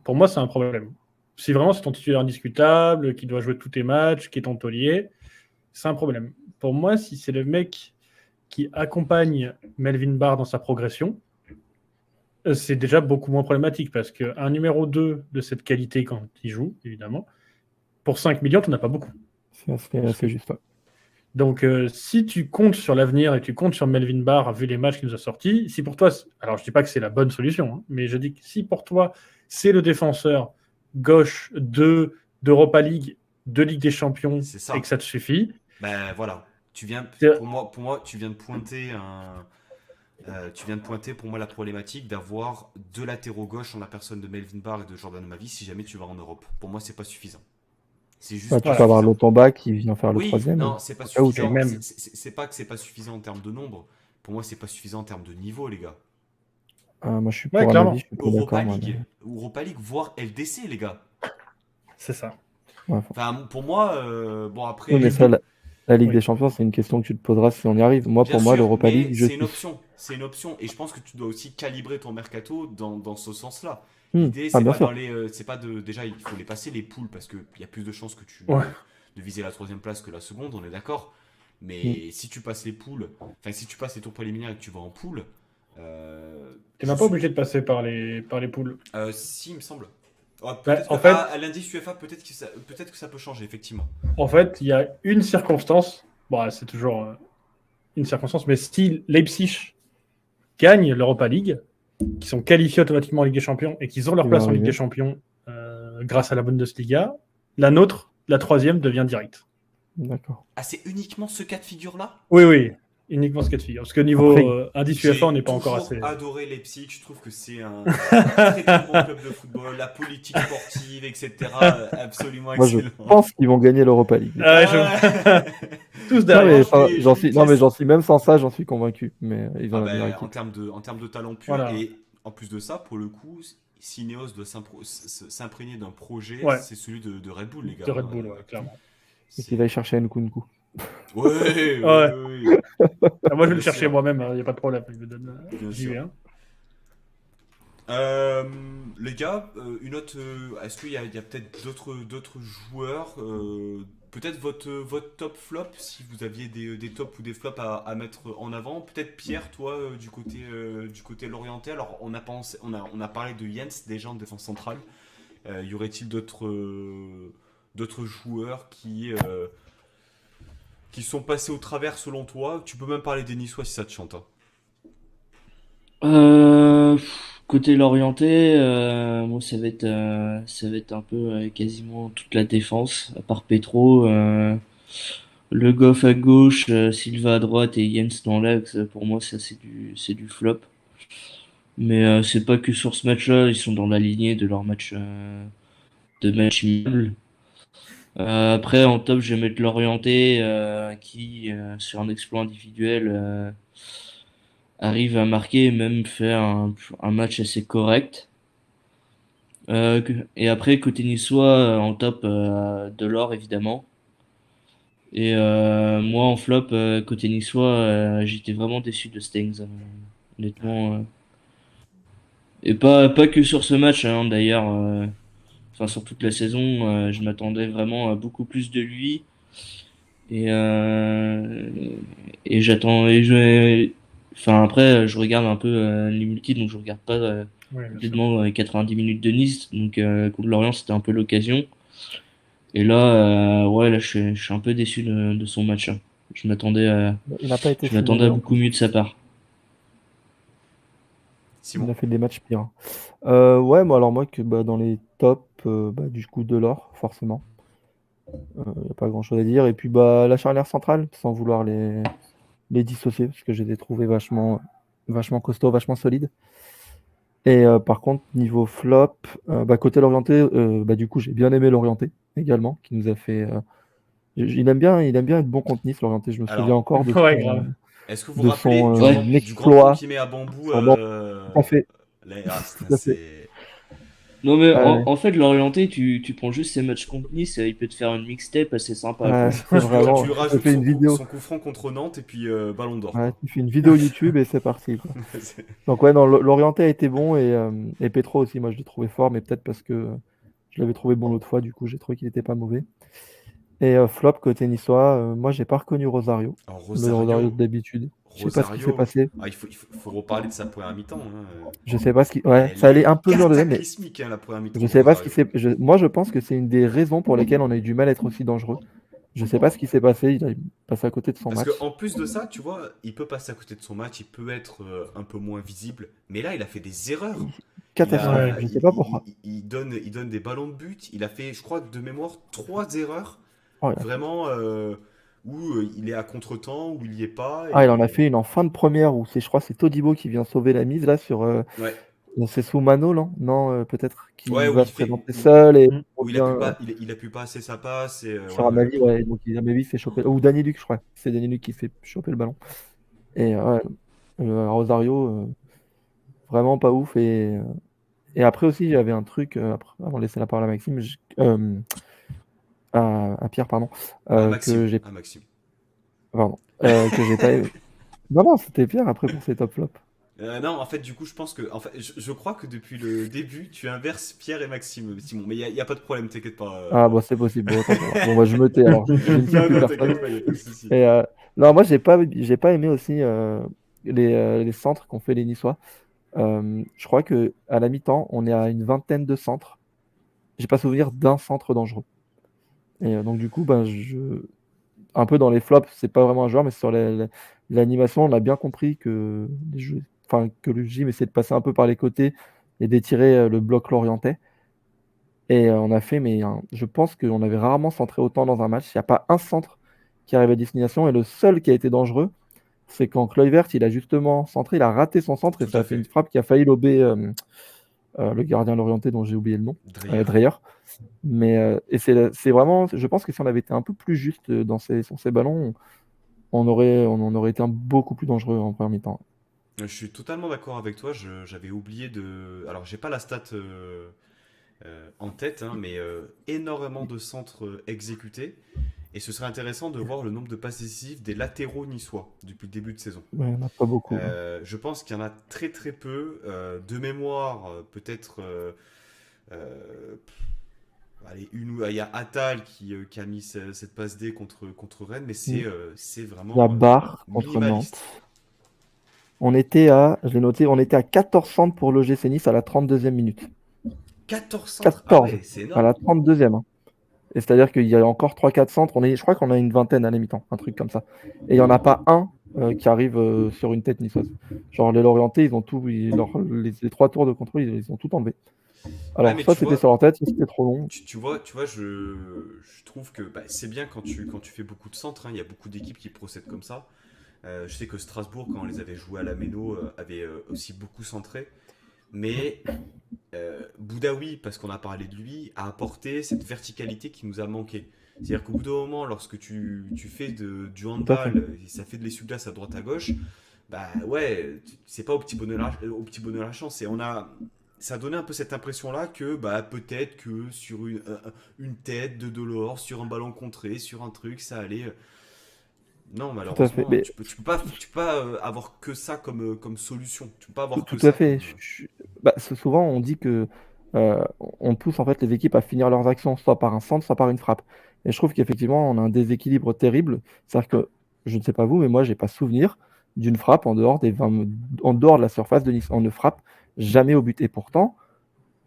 pour moi, c'est un problème. Si vraiment c'est ton titulaire indiscutable, qui doit jouer tous tes matchs, qui est ton taulier, c'est un problème. Pour moi, si c'est le mec qui accompagne Melvin Barr dans sa progression, c'est déjà beaucoup moins problématique parce qu'un numéro 2 de cette qualité quand il joue, évidemment, pour 5 millions, tu n'en as pas beaucoup. C'est assez juste. Ouais. Donc, si tu comptes sur l'avenir et tu comptes sur Melvin Barr, vu les matchs qu'il nous a sortis, si pour toi, alors je dis pas que c'est la bonne solution, hein, mais je dis que si pour toi, c'est le défenseur gauche 2 d'Europa League, de Ligue des Champions, C'est ça. et que ça te suffit. Ben voilà, C'est- pour moi, tu viens de pointer pour moi la problématique d'avoir deux latéraux gauche en la personne de Melvin Barr et de Jordan Mavi si jamais tu vas en Europe. Pour moi, c'est pas suffisant. C'est juste Bah, tu pas peux avoir suffisant. Lotomba qui vient faire le Oui, troisième. non, c'est pas au cas où, suffisant. Et même- C'est pas que c'est pas suffisant en termes de nombre. Pour moi, c'est pas suffisant en termes de niveau, les gars. moi, je suis Ouais, pour un clairement. avis, je suis pas Europa d'accord. League, Europa League, voire LDC, les gars. C'est ça. Enfin, pour moi, bon après. Oui, mais ça, la Ligue Oui. des Champions, c'est une question que tu te poseras si on y arrive. Moi, Bien pour moi, sûr, l'Europa mais League, je c'est une suis. option. C'est une option. Et je pense que tu dois aussi calibrer ton mercato dans ce sens-là. Hmm. L'idée, Ah, c'est bien pas sûr. dans les. C'est pas de. Déjà, il faut les passer les poules parce qu'il y a plus de chances que Ouais. de viser la troisième place que la seconde, on est d'accord. Mais si tu passes les poules, enfin, si tu passes les tours préliminaires et que tu vas en poule. T'es même pas obligé de passer par les poules. Si, il me semble. en fait- à l'indice UEFA, peut-être que ça peut changer, effectivement. En fait, il y a une circonstance. Bon, c'est toujours une circonstance, mais si Leipzig gagne l'Europa League, qui sont qualifiés automatiquement en Ligue des Champions et qu'ils ont leur Ils place vont en Ligue arriver. des Champions grâce à la Bundesliga, la nôtre, la troisième, devient directe. D'accord. Ah, c'est uniquement ce cas de figure-là? Oui, uniquement ce cas de figure. Parce que niveau Après, indice J'ai UEFA, on n'est pas encore toujours assez. adoré Leipzig, je trouve que c'est un très très bon club de football, la politique sportive, etc. Absolument moi, je excellent. pense qu'ils vont gagner l'Europa League. Ah ouais, tous Non, derrière. mais, je enfin, lui- j'en je lui suis, non, mais laisse. j'en suis même sans ça, j'en suis convaincu. Mais ils ont Ah la ben, meilleure en équipe. termes de talent pur, Voilà. et en plus de ça, pour le coup, si Ineos doit s'imprégner d'un projet, Ouais. c'est celui de Red Bull, les gars. De Red Bull, ouais, clairement. Et qu'ils aillent chercher Nkunku. Ouais. Ah, moi, je vais le Bien chercher sûr. moi-même, il n'y a pas de problème. Je me donne. Bien J'y sûr. vais. Hein. Les gars, une autre. Est-ce qu'il y a peut-être d'autres joueurs peut-être votre top flop, si vous aviez des tops ou des flops à mettre en avant. Peut-être Pierre, toi, du côté Lorientais. Alors, on a parlé de Jens déjà en défense centrale. Y aurait-il d'autres joueurs qui sont passés au travers selon toi? Tu peux même parler des Niçois si ça te chante. Hein. Côté l'orienté, moi ça va être un peu quasiment toute la défense, à part Petro, Le Goff à gauche, Silva à droite et Jens dans l'axe. Pour moi, ça c'est du flop. Mais c'est pas que sur ce match-là, ils sont dans la lignée de leur match de match immuable. Après, en top, je vais mettre l'orienté qui, sur un exploit individuel, arrive à marquer et même faire un match assez correct. Et après, côté niçois, en top, Delors évidemment. Et moi, en flop, côté niçois, j'étais vraiment déçu de Stengs, honnêtement. Et pas que sur ce match, hein, d'ailleurs. Enfin, sur toute la saison, je m'attendais vraiment à beaucoup plus de lui. Et, euh, et j'attends. Enfin, après, je regarde un peu les multis, donc je regarde pas Oui, bien sûr. complètement 90 minutes de Nice. Donc, contre Lorient, c'était un peu l'occasion. Et là, ouais, là, je suis un peu déçu de son match. Hein. Je m'attendais à Il n'a pas été Je si m'attendais à mauvais. beaucoup mieux de sa part. Il Simon. a fait des matchs pires. Ouais, moi, dans les tops, du coup, Delors, forcément. Il n'y a pas grand-chose à dire. Et puis, la charnière centrale, sans vouloir les dissocier, parce que je les ai trouvés vachement costauds, vachement solides. Et par contre, niveau flop, côté l'orienté, du coup, j'ai bien aimé l'orienté également, qui nous a fait. Il aime bien être bon contre Nice, l'orienté. Je me Alors, souviens encore de Ouais, son, grave. Est-ce que vous de vous rappelez son du Ouais. grand exploit. coup qu'il met à Bambou Son tout à fait. putain, Tout à fait. c'est... Non mais Ouais. en fait l'orienté tu prends juste ses matchs contre Nice, il peut te faire une mixtape assez sympa quoi. Ouais, c'est vraiment. Tu lui Je rajoutes fais une vidéo. son coup franc contre Nantes et puis ballon d'or. Ouais, tu fais une vidéo YouTube et c'est parti, quoi. Quoi. C'est- Donc ouais, non, l'orienté a été bon et Petro aussi, moi je l'ai trouvé fort, mais peut-être parce que je l'avais trouvé bon l'autre fois, du coup j'ai trouvé qu'il n'était pas mauvais. Et flop côté niçois, moi j'ai pas reconnu Rosario, Alors, le Rosario d'habitude. Je sais pas ce qui s'est passé. il faut reparler de sa première mi-temps. Hein. Je sais pas ce qui. Ouais, Elle ça allait est un peu mieux en deuxième, mais cataclysmique, hein, la première mi-temps. je de sais pas ce qui Rosario. s'est. Moi je pense que c'est une des raisons pour lesquelles on a eu du mal à être aussi dangereux. Je sais pas ce qui s'est passé, il a passé à côté de son Parce match. qu'en plus de ça, tu vois, il peut passer à côté de son match, il peut être un peu moins visible. Mais là, il a fait des erreurs. catastrophique. Ouais. Je sais pas pourquoi. il donne des ballons de but. Il a fait, je crois, de mémoire, 3 erreurs. Oh, Vraiment, où il est à contre-temps, où il y est pas. il en a fait une en fin de première où je crois que c'est Todibo qui vient sauver la mise là sur. Ouais. C'est Soumano, non? Non, peut-être Ouais, qui où va il se fait, présenter seul et Mm. où il revient a pu pas, il a pu passer sa passe. Et, sur Amavi, ouais. Donc Amavi s'est chopé. Ou Danny Luc, je crois. C'est Danny Luc qui s'est chopé le ballon. Et ouais, Rosario, vraiment pas ouf. Et après aussi, j'avais un truc, avant de laisser la parole à Maxime, à Pierre, pardon, À Maxime. que j'ai À Maxime. pardon, que j'ai pas aimé. Non, non, c'était Pierre après pour ses top flops. Non, en fait, du coup, je pense que. En fait, je crois que depuis le début, tu inverses Pierre et Maxime, Simon. Mais il y a pas de problème, t'inquiète pas. Ah, bon, c'est possible. Bon, autant pour moi. Bon, bah, je me tais alors. Je ne suis Non, plus non, personne. t'inquiète pas, il a pas de souci. Et, non, moi, j'ai pas aimé aussi les centres qu'ont fait les Niçois. Je crois que à la mi-temps, on est à une vingtaine de centres. J'ai pas souvenir d'un centre dangereux. Et donc, du coup, ben, un peu dans les flops, c'est pas vraiment un joueur, mais sur l'animation, on a bien compris que, que le gym essayait de passer un peu par les côtés et d'étirer le bloc lorientais. Et on a fait, mais je pense qu'on avait rarement centré autant dans un match. Il n'y a pas un centre qui arrive à destination. Et le seul qui a été dangereux, c'est quand Kluivert, il a justement centré, il a raté son centre et Tout ça à a fait une fait. frappe qui a failli lober le gardien lorientais dont j'ai oublié le nom, Dreyer. Dreyer. Mais et c'est vraiment, je pense que si on avait été un peu plus juste sur ces ballons, on en aurait été beaucoup plus dangereux en première mi-temps. Je suis totalement d'accord avec toi. J'avais oublié de. Alors, j'ai pas la stat en tête, hein, mais énormément de centres exécutés. Et ce serait intéressant de voir le nombre de passes décisives des latéraux niçois depuis le début de saison. Ouais, il n'y en a pas beaucoup. Je pense qu'il y en a très très peu. De mémoire, peut-être. Allez, il y a Attal qui a mis cette passe D contre Rennes, mais c'est Il y a vraiment Barre contre minimaliste. Nantes. Je l'ai noté, on était à 14 centres pour l'OGC Nice à la 32e minute. 14 centres. Ah 14 ouais, c'est à la énorme. 32e. Et c'est-à-dire qu'il y a encore 3-4 centres. Je crois qu'on a une vingtaine à la mi-temps, un truc comme ça. Et il n'y en a pas un qui arrive sur une tête niçoise. Genre les Lorientais, ils ont tout, les 3 tours de contrôle, ils ont tout enlevé. Ouais, Alors, mais soit tu c'était vois, sur leur tête, soit c'était trop long. je trouve que bah, c'est bien quand tu fais beaucoup de centres, hein. Il y a beaucoup d'équipes qui procèdent comme ça. Je sais que Strasbourg, quand on les avait joués à la Méno, avait aussi beaucoup centré. Mais Boudaoui, parce qu'on a parlé de lui, a apporté cette verticalité qui nous a manqué. C'est-à-dire qu'au bout d'un moment, lorsque tu fais du Tout à fait. handball et ça fait de l'essuie-glace à droite à gauche, bah ouais, c'est pas au petit bonheur la chance. Ça a donné un peu cette impression-là que bah, peut-être que sur une tête de Delors, sur un ballon contré, sur un truc, ça allait. Non, Tout à fait. malheureusement, Mais tu peux pas avoir que ça comme solution. Tu peux pas avoir que tout à ça fait. Bah, souvent, on dit que on pousse en fait les équipes à finir leurs actions soit par un centre, soit par une frappe. Et je trouve qu'effectivement, on a un déséquilibre terrible. C'est-à-dire que, je ne sais pas vous, mais moi, j'ai pas souvenir d'une frappe en dehors de la surface de Nice. On ne frappe jamais au but. Et pourtant,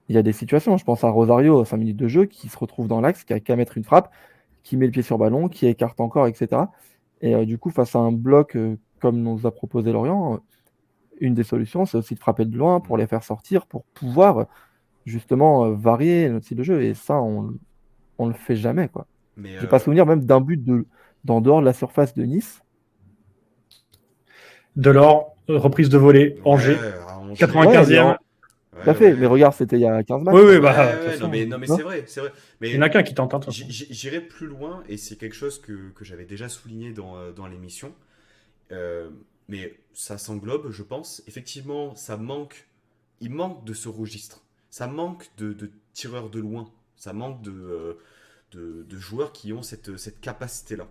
il y a des situations. Je pense à Rosario, 5 minutes de jeu, qui se retrouve dans l'axe, qui a qu'à mettre une frappe, qui met le pied sur ballon, qui écarte encore, etc. Et du coup, face à un bloc comme nous a proposé Lorient, une des solutions, c'est aussi de frapper de loin pour les faire sortir, pour pouvoir justement varier notre style de jeu. Et ça, on le fait jamais, quoi. Mais J'ai pas souvenir même d'un but d'en dehors de la surface de Nice. Delors, reprise de volée, Angers, à Angers. 95e. Tout à fait. Mais regarde, c'était il y a 15 matchs. Oui, oui, Ouais, bah, de toute ouais, façon, non, mais Non c'est vrai, c'est vrai. il Mais n'y en a qu'un qui tente, hein, de toute façon. j'irai plus loin, et c'est quelque chose que j'avais déjà souligné dans l'émission. Mais ça s'englobe, je pense. Effectivement, il manque de ce registre. Ça manque de tireurs de loin. Ça manque de joueurs qui ont cette capacité-là.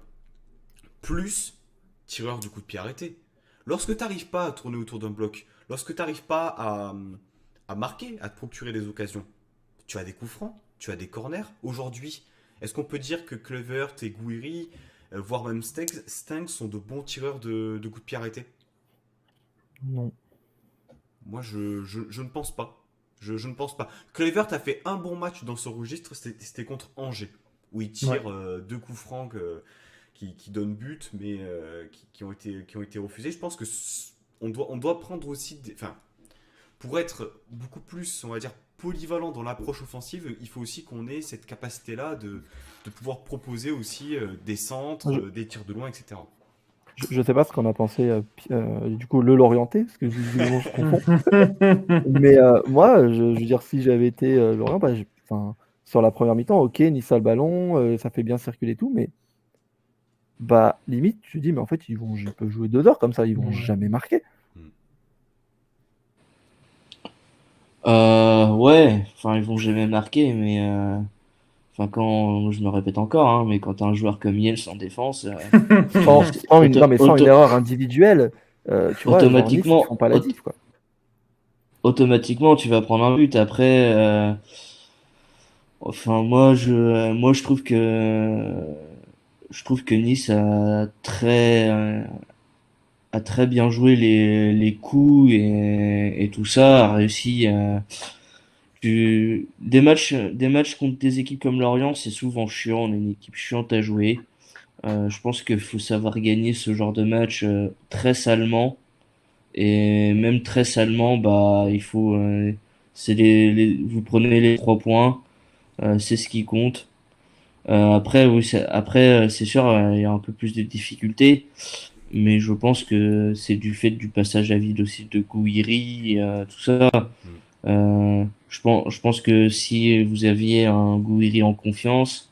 Plus tireurs du coup de pied arrêté. Lorsque tu n'arrives pas à tourner autour d'un bloc, lorsque tu n'arrives pas à marquer, à te procurer des occasions, tu as des coups francs, tu as des corners. Aujourd'hui, est-ce qu'on peut dire que Kluivert et Gouiri, voire même Stengs sont de bons tireurs de coups de pied arrêtés? Non. Moi, je ne pense pas. Je ne pense pas. Kluivert a fait un bon match dans ce registre, c'était contre Angers, où il tire deux coups francs qui donnent but, mais qui ont été refusés. Je pense que on doit prendre aussi. Enfin, pour être beaucoup plus, on va dire, polyvalent dans l'approche offensive, il faut aussi qu'on ait cette capacité-là de pouvoir proposer aussi des centres, Je, des tirs de loin, etc. je sais pas ce qu'on a pensé, du coup, le Lorientais, parce que visiblement je confonds. Mais moi, je veux dire, si j'avais été Lorient, bah, enfin, sur la première mi-temps, ok, Nice a le ballon, ça fait bien circuler tout, mais bah limite, tu te dis, mais en fait, ils peuvent jouer 2 heures comme ça, ils vont Ouais. jamais marquer. Mm. Ouais, enfin, ils vont jamais marquer, mais enfin, quand je me répète encore, hein, mais quand t'as un joueur comme Yels en défense, Non, mais sans une erreur individuelle, tu vois, genre Nice, ils automatiquement, font pas la diff, quoi. automatiquement, tu vas prendre un but. Après, enfin, moi, je trouve que Nice a très bien joué les coups et tout ça, a réussi. Des matchs contre des équipes comme Lorient, c'est souvent chiant. On est une équipe chiante à jouer. Je pense qu'il faut savoir gagner ce genre de match très salement. Et même très salement, bah, vous prenez les 3 points, c'est ce qui compte. Après, oui, c'est sûr, il y a un peu plus de difficultés, mais je pense que c'est du fait du passage à vide aussi de Gouiri, tout ça. Mm. Je pense que si vous aviez un Gouiri en confiance,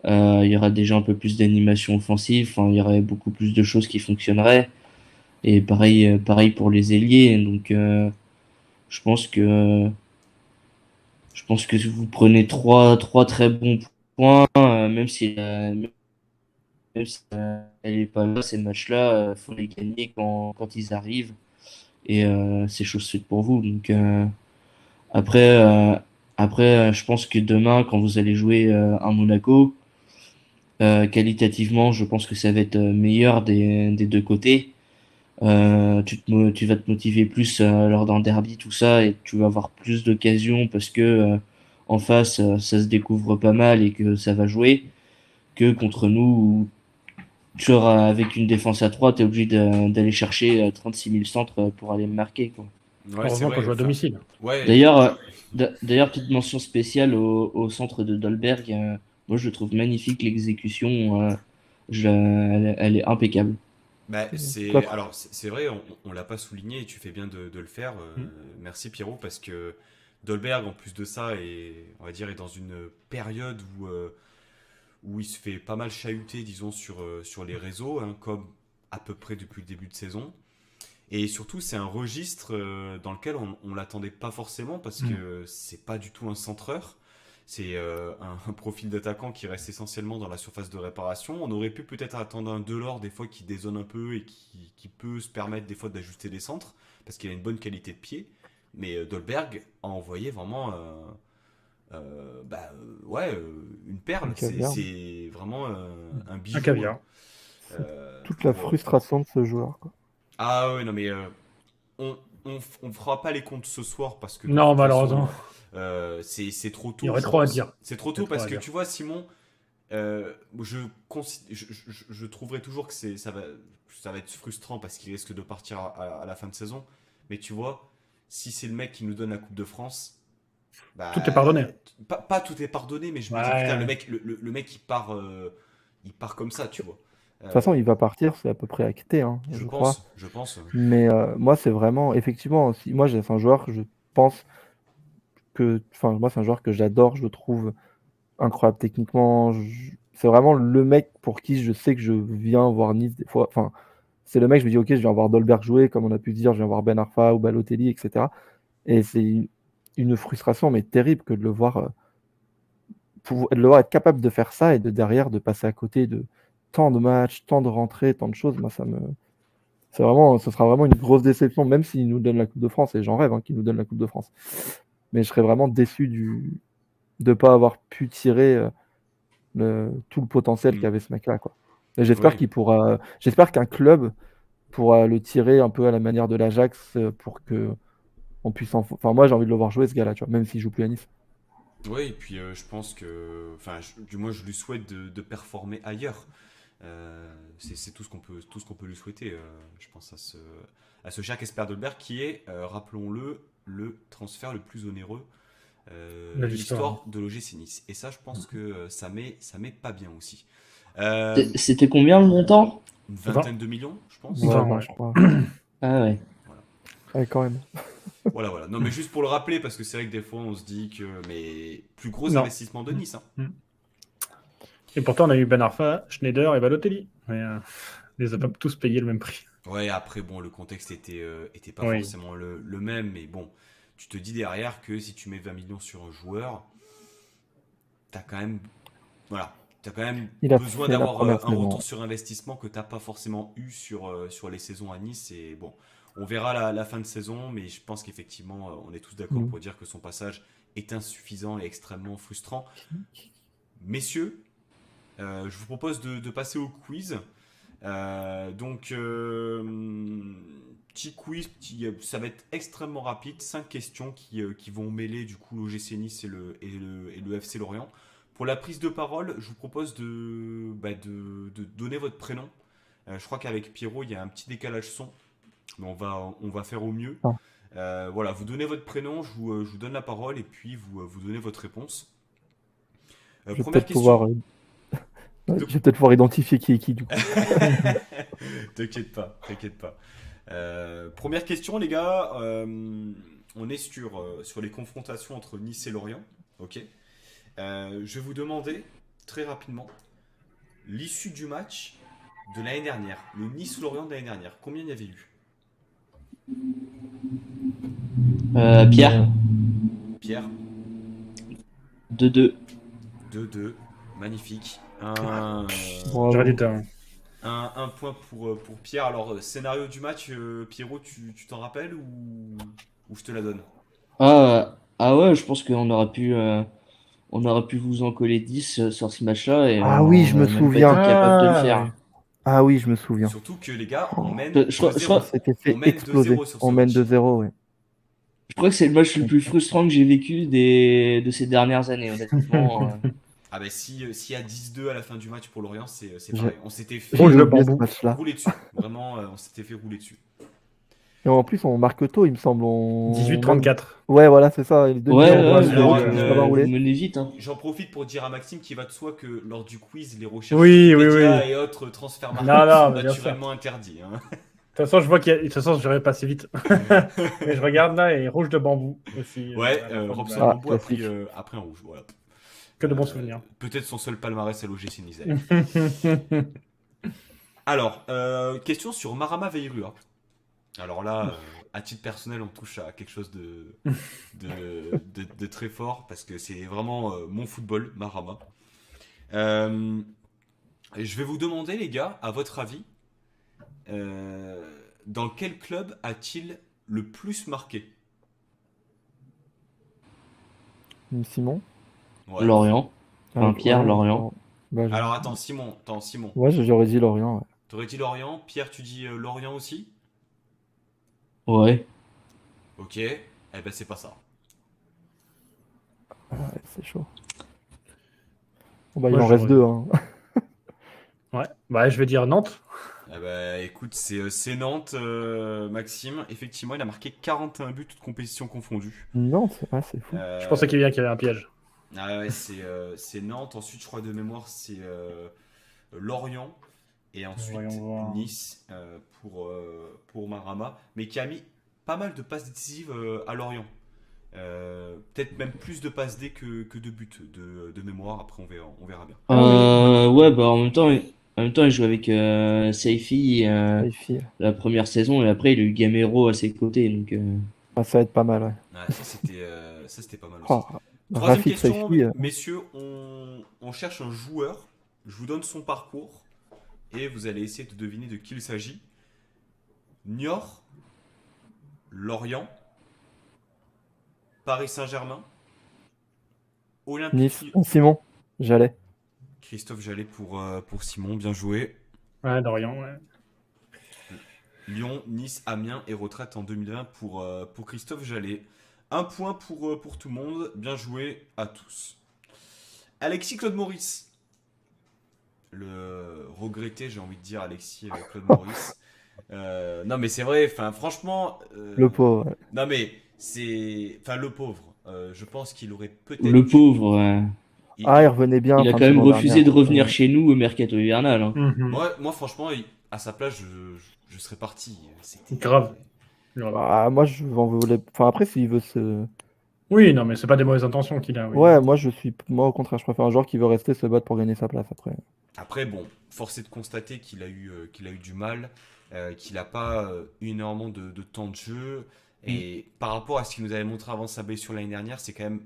il y aura déjà un peu plus d'animation offensive, enfin, il y aurait beaucoup plus de choses qui fonctionneraient. Et pareil, pareil pour les ailiers. Donc, je pense que, je pense que si vous prenez trois très bons points, même si elle est pas là, ces matchs-là, faut les gagner quand ils arrivent. Et c'est chose faite pour vous. Donc, après, euh, je pense que demain, quand vous allez jouer à Monaco, qualitativement, je pense que ça va être meilleur des deux côtés. Tu vas te motiver plus lors d'un derby, tout ça, et tu vas avoir plus d'occasions parce que en face, ça se découvre pas mal et que ça va jouer, que contre nous, où tu auras, avec une défense à 3 tu es obligé d'aller chercher 36 000 centres pour aller marquer, quoi. Ouais, c'est Heureusement qu'on vrai. joue à Enfin, domicile. ouais, D'ailleurs, d'ailleurs, petite mention spéciale au centre de Dolberg. Moi, je trouve magnifique l'exécution. Elle est impeccable. bah, Toi, c'est vrai, on l'a pas souligné et tu fais bien de le faire. Mm. Merci Pierrot, parce que Dolberg, en plus de ça, on va dire, est dans une période où il se fait pas mal chahuter, disons, sur les réseaux, hein, comme à peu près depuis le début de saison. Et surtout, c'est un registre dans lequel on l'attendait pas forcément, parce Mm. que c'est pas du tout un centreur. C'est un profil d'attaquant qui reste essentiellement dans la surface de réparation. On aurait pu peut-être attendre un Delors des fois qui dézone un peu et qui peut se permettre des fois d'ajuster des centres, parce qu'il a une bonne qualité de pied. Mais Dolberg a envoyé vraiment ouais, une perle. un caviar. C'est vraiment un Un bijou, hein. caviar. Toute la Pour, frustration de ce joueur, quoi. Ah ouais, non mais on fera pas les comptes ce soir, parce que de Non, toute façon malheureusement. c'est trop Il y tôt, aurait je trop à pense. dire. C'est trop Il y a tôt trop parce à que dire. tu vois, Simon, je trouverai toujours que ça va être frustrant parce qu'il risque de partir à la fin de saison. Mais tu vois, si c'est le mec qui nous donne la Coupe de France, Tout est bah, pardonné. pas tout est pardonné, mais je me dis, putain, Ouais. le mec il part comme ça, tu vois. De toute façon, Euh, il va partir, c'est à peu près acté, hein, je je crois. pense, je pense. Mais moi, c'est vraiment, effectivement, si, moi, c'est un joueur que je pense enfin, moi, c'est un joueur que j'adore, je le trouve incroyable techniquement. C'est vraiment le mec pour qui je sais que je viens voir Nice des fois. Enfin, c'est le mec, je me dis, ok, je viens voir Dolberg jouer, comme on a pu dire, je viens voir Ben Arfa ou Balotelli, etc. Et c'est une frustration, mais terrible, que de le voir, de le voir être capable de faire ça et de derrière de passer à côté de tant de matchs, tant de rentrées, tant de choses. Moi, ce sera vraiment une grosse déception, même s'il nous donne la Coupe de France, et j'en rêve, hein, qu'il nous donne la Coupe de France. Mais je serais vraiment déçu de ne pas avoir pu tirer tout le potentiel Mm. qu'avait ce mec-là, quoi. Et j'espère Ouais. j'espère qu'un club pourra le tirer un peu à la manière de l'Ajax pour que on puisse enfin, moi, j'ai envie de le voir jouer, ce gars-là, tu vois, même s'il joue plus à Nice. Ouais, et puis je pense que, enfin, du moins, je lui souhaite de performer ailleurs. C'est tout ce qu'on peut lui souhaiter, je pense, à ce Jacques Esper Dolberg qui est, rappelons-le, le transfert le plus onéreux De de l'histoire. l'histoire de l'OGC Nice. Et ça, je pense que ça met pas bien aussi. C'était combien le montant? Une vingtaine de millions, je pense. Ouais, Vingt, 20, ouais. je crois. Ah ouais. Ouais, quand même. Voilà, voilà. Non, mais juste pour le rappeler, parce que c'est vrai que des fois, on se dit que. Mais plus gros Non. investissement de Nice. Hein. Et pourtant, on a eu Ben Arfa, Schneider et Balotelli. Mais on les a pas tous payés le même prix. Ouais, après, bon, le contexte était pas Oui. forcément le même, mais bon, tu te dis derrière que si tu mets 20 millions sur un joueur, t'as quand même. Voilà. T'as quand même Il a besoin fait la d'avoir première un saison. retour sur investissement que t'as pas forcément eu sur les saisons à Nice. Et bon, on verra la fin de saison, mais je pense qu'effectivement, on est tous d'accord Mhm. pour dire que son passage est insuffisant et extrêmement frustrant. Messieurs, je vous propose de passer au quiz. Donc, petit quiz, ça va être extrêmement rapide. 5 questions qui vont mêler du coup l'OGC Nice et le FC Lorient. Pour la prise de parole, je vous propose de donner votre prénom. Je crois qu'avec Pierrot, il y a un petit décalage son, mais on va faire au mieux. Ah. Voilà, vous donnez votre prénom, je vous donne la parole et puis vous donnez votre réponse. Je vais Première peut-être question. pouvoir, je vais peut-être pouvoir identifier qui est qui, du coup. T'inquiète pas, t'inquiète pas. Première question, les gars. On est sur les confrontations entre Nice et Lorient. Ok. Je vais vous demander très rapidement l'issue du match de l'année dernière, le Nice-Lorient de l'année dernière. Combien il y avait eu? Pierre, Pierre, 2-2. 2-2. Magnifique. Bravo. J'aurais dit un. Un point pour Pierre. Alors, scénario du match, Pierrot, tu t'en rappelles ou je te la donne? Ah ouais, je pense on aurait pu vous en coller 10 sur ce match-là et Ah oui, je on me n'a même pas souviens. été capable de le Ah, faire. oui. Ah oui, je me souviens. Surtout que les gars, on Oh, mène Je crois, 2-0. on s'était On fait mène exploser. 2-0 sur ce On mène match. 2-0, ouais. je crois que c'est le match le plus frustrant que j'ai vécu de ces dernières années, honnêtement. Ah bah s'il y a 10-2 à la fin du match pour Lorient, c'est J'ai pareil. On s'était j'ai fait Rouge de oublié ce bambou. match-là. rouler dessus. Vraiment, on s'était fait rouler dessus. Et en plus, on marque tôt, il me semble. 18-34. Ouais, voilà, c'est ça. Les deux Ouais, buts, on voit, ouais, c'est Alors, le- ça va vous rouler. menez vite, hein. j'en profite pour dire à Maxime qu'il va de soi que lors du quiz, les recherches Oui, oui, Wikipédia oui. et autres transferts Non, marketing non, sont mais bien naturellement interdits. Hein. De toute façon, je vois qu'il y a. De toute façon, je vais passer vite. Mais je regarde là et rouge de bambou aussi. Ouais, à la fin du Robson match. Bambou a pris classique. après un rouge. Voilà. Que de bons souvenirs. Peut-être son seul palmarès à l'OGC Nice. Alors, question sur Marama Veirua. Alors là, à titre personnel, on touche à quelque chose de très fort parce que c'est vraiment mon football, Marama. Je vais vous demander, les gars, à votre avis, dans quel club a-t-il le plus marqué? Simon? Ouais. Lorient. Enfin, Pierre, Ouais, Lorient. bah, Alors attends, Simon. ouais, j'aurais dit Lorient. Ouais. T'aurais dit Lorient. Pierre, tu dis Lorient aussi? Ouais. Ok. Eh ben c'est pas ça. Ouais, c'est chaud. Bon, bah, Moi, il en reste j'aurais- deux. Hein. Ouais. Bah, je vais dire Nantes. Eh ben écoute, c'est Nantes, Maxime. Effectivement, il a marqué 41 buts, toutes compétitions confondues. Non, c'est fou. Je pensais qu'il y avait un piège. Ah ouais, c'est Nantes. Ensuite, je crois de mémoire, c'est Lorient. Et ensuite Voyons voir. Nice pour Marama. Mais qui a mis pas mal de passes décisives à Lorient. Peut-être même plus de passes D que de buts de mémoire. Après, on verra bien. Ouais, bah en même temps, il joue avec Saifi Les filles. la première saison et après il a eu Gamero à ses côtés. Donc, Ah, ça va être pas mal, ouais. Ouais, ça, c'était pas mal aussi. Oh, Troisième Rafik question, Saifi, messieurs, on cherche un joueur. Je vous donne son parcours et vous allez essayer de deviner de qui il s'agit. Niort, Lorient, Paris Saint-Germain, Olympique Nice. Lyon. Simon, j'allais. Christophe Jallet pour Simon, bien joué. Ouais, Lorient, ouais. Lyon, Nice, Amiens et retraite en 2020 pour Christophe Jallet. Un point pour tout le monde. Bien joué à tous. Alexis Claude Maurice. Le regretté, j'ai envie de dire, Alexis Claude Maurice. Non, mais c'est vrai, franchement. Le pauvre. Ouais. Non, mais Enfin, le pauvre. Je pense qu'il aurait peut-être. Le pauvre, il- Ah, il revenait bien. il a fin quand de même saison refusé de dernière. revenir chez nous au mercato hivernal. Hein. Mhm. Moi, franchement, à sa place, je serais parti. C'était Grave. Ah, moi, je m'en voulais. Enfin, après, s'il veut se. Oui, non, mais c'est pas des mauvaises intentions qu'il a. Oui. Ouais, moi, au contraire, je préfère un joueur qui veut rester se battre pour gagner sa place après. Après, bon, force est de constater qu'il a eu du mal, qu'il n'a pas eu énormément de temps de jeu. Et par rapport à ce qu'il nous avait montré avant sa blessure l'année dernière, c'est quand même,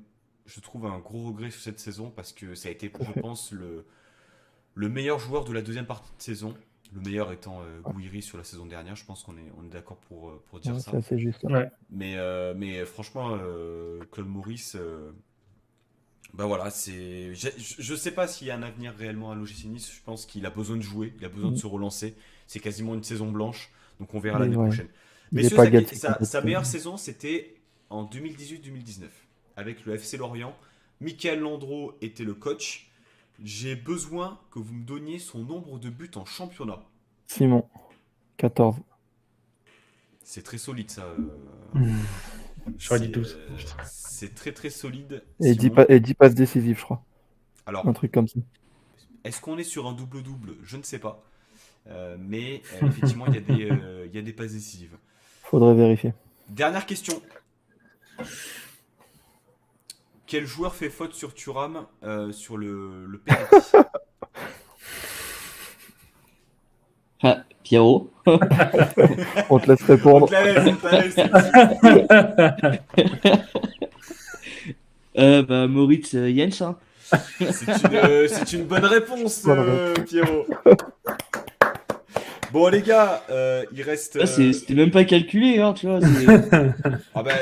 je trouve, un gros regret sur cette saison parce que ça a été, je pense, le meilleur joueur de la deuxième partie de saison. Le meilleur étant Gouiri sur la saison dernière. Je pense qu'on est d'accord pour dire Ouais, ça. c'est assez juste. Ouais. Mais franchement, Claude Maurice, bah voilà, je sais pas s'il y a un avenir réellement à l'OGC Nice. Je pense qu'il a besoin de jouer, il a besoin de se relancer. C'est quasiment une saison blanche, donc on verra Mais l'année ouais. prochaine. Il est Messieurs, pas gâté sa complètement. meilleure saison, c'était en 2018-2019 avec le FC Lorient. Michael Landreau était le coach. J'ai besoin que vous me donniez son nombre de buts en championnat. Simon, 14. C'est très solide ça. J'aurais dit 12. C'est très très solide. Et Simon. 10 passes décisives, je crois. Alors, Un truc comme ça. est-ce qu'on est sur un double-double? Je ne sais pas. Mais effectivement, il y a des passes décisives. Faudrait vérifier. Dernière question. Quel joueur fait faute sur Thuram sur le penalty? Ah, Pierrot. On te laisse On répondre. te la laisse, Bah, Moritz Jens. Hein. c'est une bonne réponse, Pierrot. Bon, les gars, il reste. Là, c'était même pas calculé, hein, tu vois. Ah bah,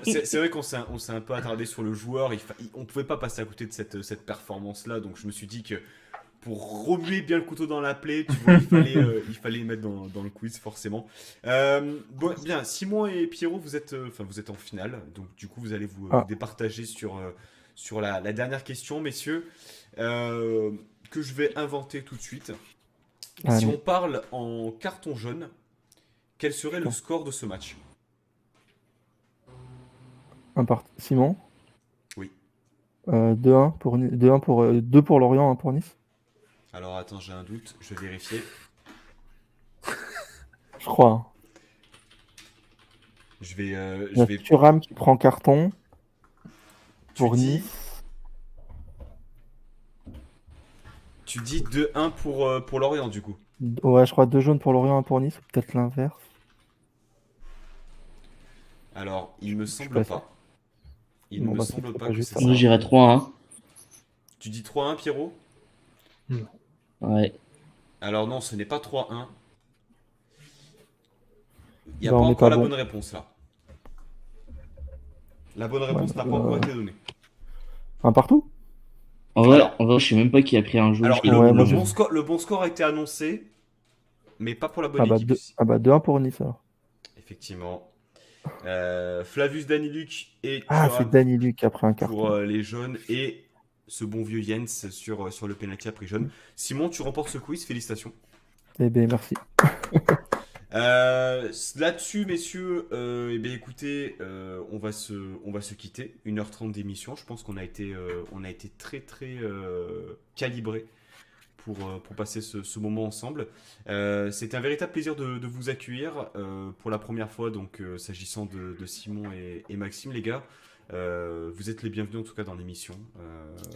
c'est vrai qu'on s'est un peu attardé sur le joueur. On pouvait pas passer à côté de cette performance-là. Donc, je me suis dit que pour remuer bien le couteau dans la plaie, tu vois, il fallait le mettre dans le quiz, forcément. Bon, bien, Simon et Pierrot, vous êtes en finale. Donc, du coup, vous allez vous départager sur la dernière question, messieurs, que je vais inventer tout de suite. Allez. Si on parle en carton jaune, quel serait le score de ce match? Simon? Oui. 2-1 pour 2 pour Lorient, 1 pour Nice. Alors attends, j'ai un doute, je vais vérifier. Je crois. Hein. Je vais. Il y a Thuram qui prend carton pour dis- Nice. Tu dis 2-1 pour Lorient, du coup. Ouais, je crois 2 jaunes pour Lorient, 1 pour Nice. Ou peut-être l'inverse. Alors, il me semble pas pas. Il Bon, me bah, semble c'est pas pas que juste c'est ça. ça. Moi, j'irais 3-1. Tu dis 3-1, Pierrot? Ouais. Alors non, ce n'est pas 3-1. Il n'y a Bah, pas on est encore pas la bon. bonne réponse là. La bonne réponse n'a pas encore été donnée. Un partout? En vrai, Alors- je sais même pas qui a pris un jaune. Alors, je le, Ouais, le moi, bon score, le bon score a été annoncé, mais pas pour la bonne Ah bah, équipe. 2-1 pour Nice alors. Effectivement. Flavius Daniluk et Ah, Thuram c'est Danny Luc qui a pris un pour carton. les jaunes et ce bon vieux Jens sur le penalty après jaune. Simon, tu remportes ce quiz, félicitations. Eh bien, merci. Là-dessus, messieurs, eh bien, écoutez, on va se quitter. 1h30 d'émission. Je pense qu'on a été très très calibré pour passer ce moment ensemble. C'était un véritable plaisir de vous accueillir pour la première fois, donc s'agissant de Simon et Maxime, les gars. Vous êtes les bienvenus en tout cas dans l'émission.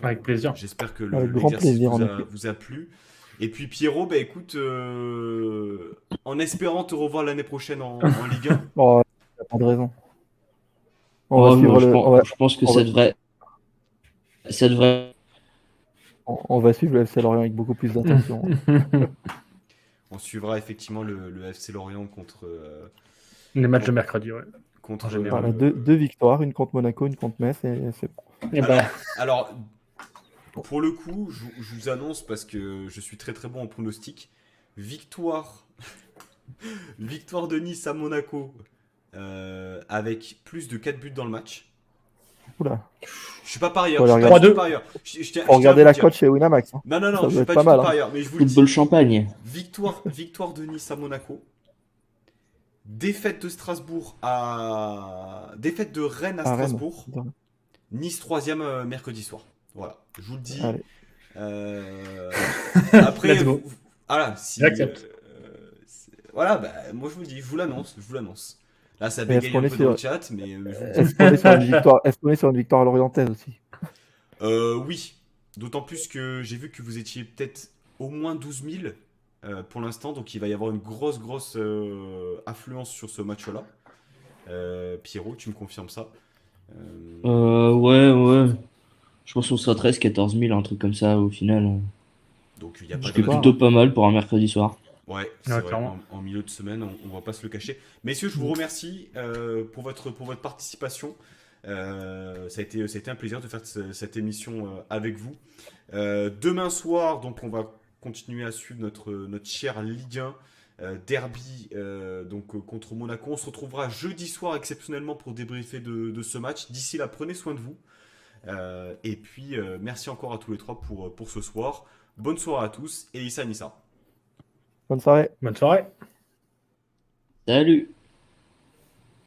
Avec plaisir. J'espère que Avec grand l'exercice plaisir, en effet. vous a plu. Et puis Pierrot, bah écoute, en espérant te revoir l'année prochaine en Ligue 1. Oh, y a pas de raison. On Oh, va suivre je le, pense, on va- je pense que on ça va- devrait. Ça devrait. on va suivre le FC Lorient avec beaucoup plus d'attention. On suivra effectivement le FC Lorient contre Les matchs de mercredi, ouais. contre En général. Voilà, deux victoires, une contre Monaco, une contre Metz, et c'est bon. Et ben, Alors, pour le coup, je vous annonce parce que je suis très très bon en pronostic. Victoire de Nice à Monaco avec plus de 4 buts dans le match. Oula. Je suis pas parieur. Faut Je suis aller pas du tout 3-2. parieur. Je tiens Faut à regarder vous la dire. cote chez Winamax. Hein. Non, Ça je doit suis être pas pas du mal, tout hein. parieur, mais je vous le dis. Football champagne. Victoire de Nice à Monaco. Défaite de Strasbourg à... Défaite de Rennes à À Rennes. Strasbourg. Nice 3e mercredi soir. Voilà, je vous le dis. Allez. Après, Let's go. voilà, si, J'accepte. voilà, bah, moi je vous le dis, je vous l'annonce, je vous l'annonce. Là, ça Mais est-ce bégaye qu'on un est peu sur- dans le chat, mais je vous le dis. Est-ce qu'on est sur une victoire, est-ce qu'on est sur une victoire lorientaise aussi? Oui, d'autant plus que j'ai vu que vous étiez peut-être au moins 12 000 pour l'instant, donc il va y avoir une grosse affluence sur ce match-là. Pierrot, tu me confirmes ça? Ouais, ouais. Je pense qu'on sera 13-14 000, un truc comme ça au final. Donc il n'y a pas Je de Ce qui est sais pas, raison. plutôt hein. pas mal pour un mercredi soir. Ouais, c'est Ouais, vrai, clairement. en milieu de semaine, on va pas se le cacher. Messieurs, je vous remercie pour votre participation. Ça a été un plaisir de faire cette émission avec vous. Demain soir, donc on va continuer à suivre notre cher Ligue 1 derby contre Monaco. On se retrouvera jeudi soir exceptionnellement pour débriefer de ce match. D'ici là, prenez soin de vous. Et puis, merci encore à tous les trois pour ce soir. Bonne soirée à tous et Issa Nissa. Bonne soirée. Bonne soirée. Salut!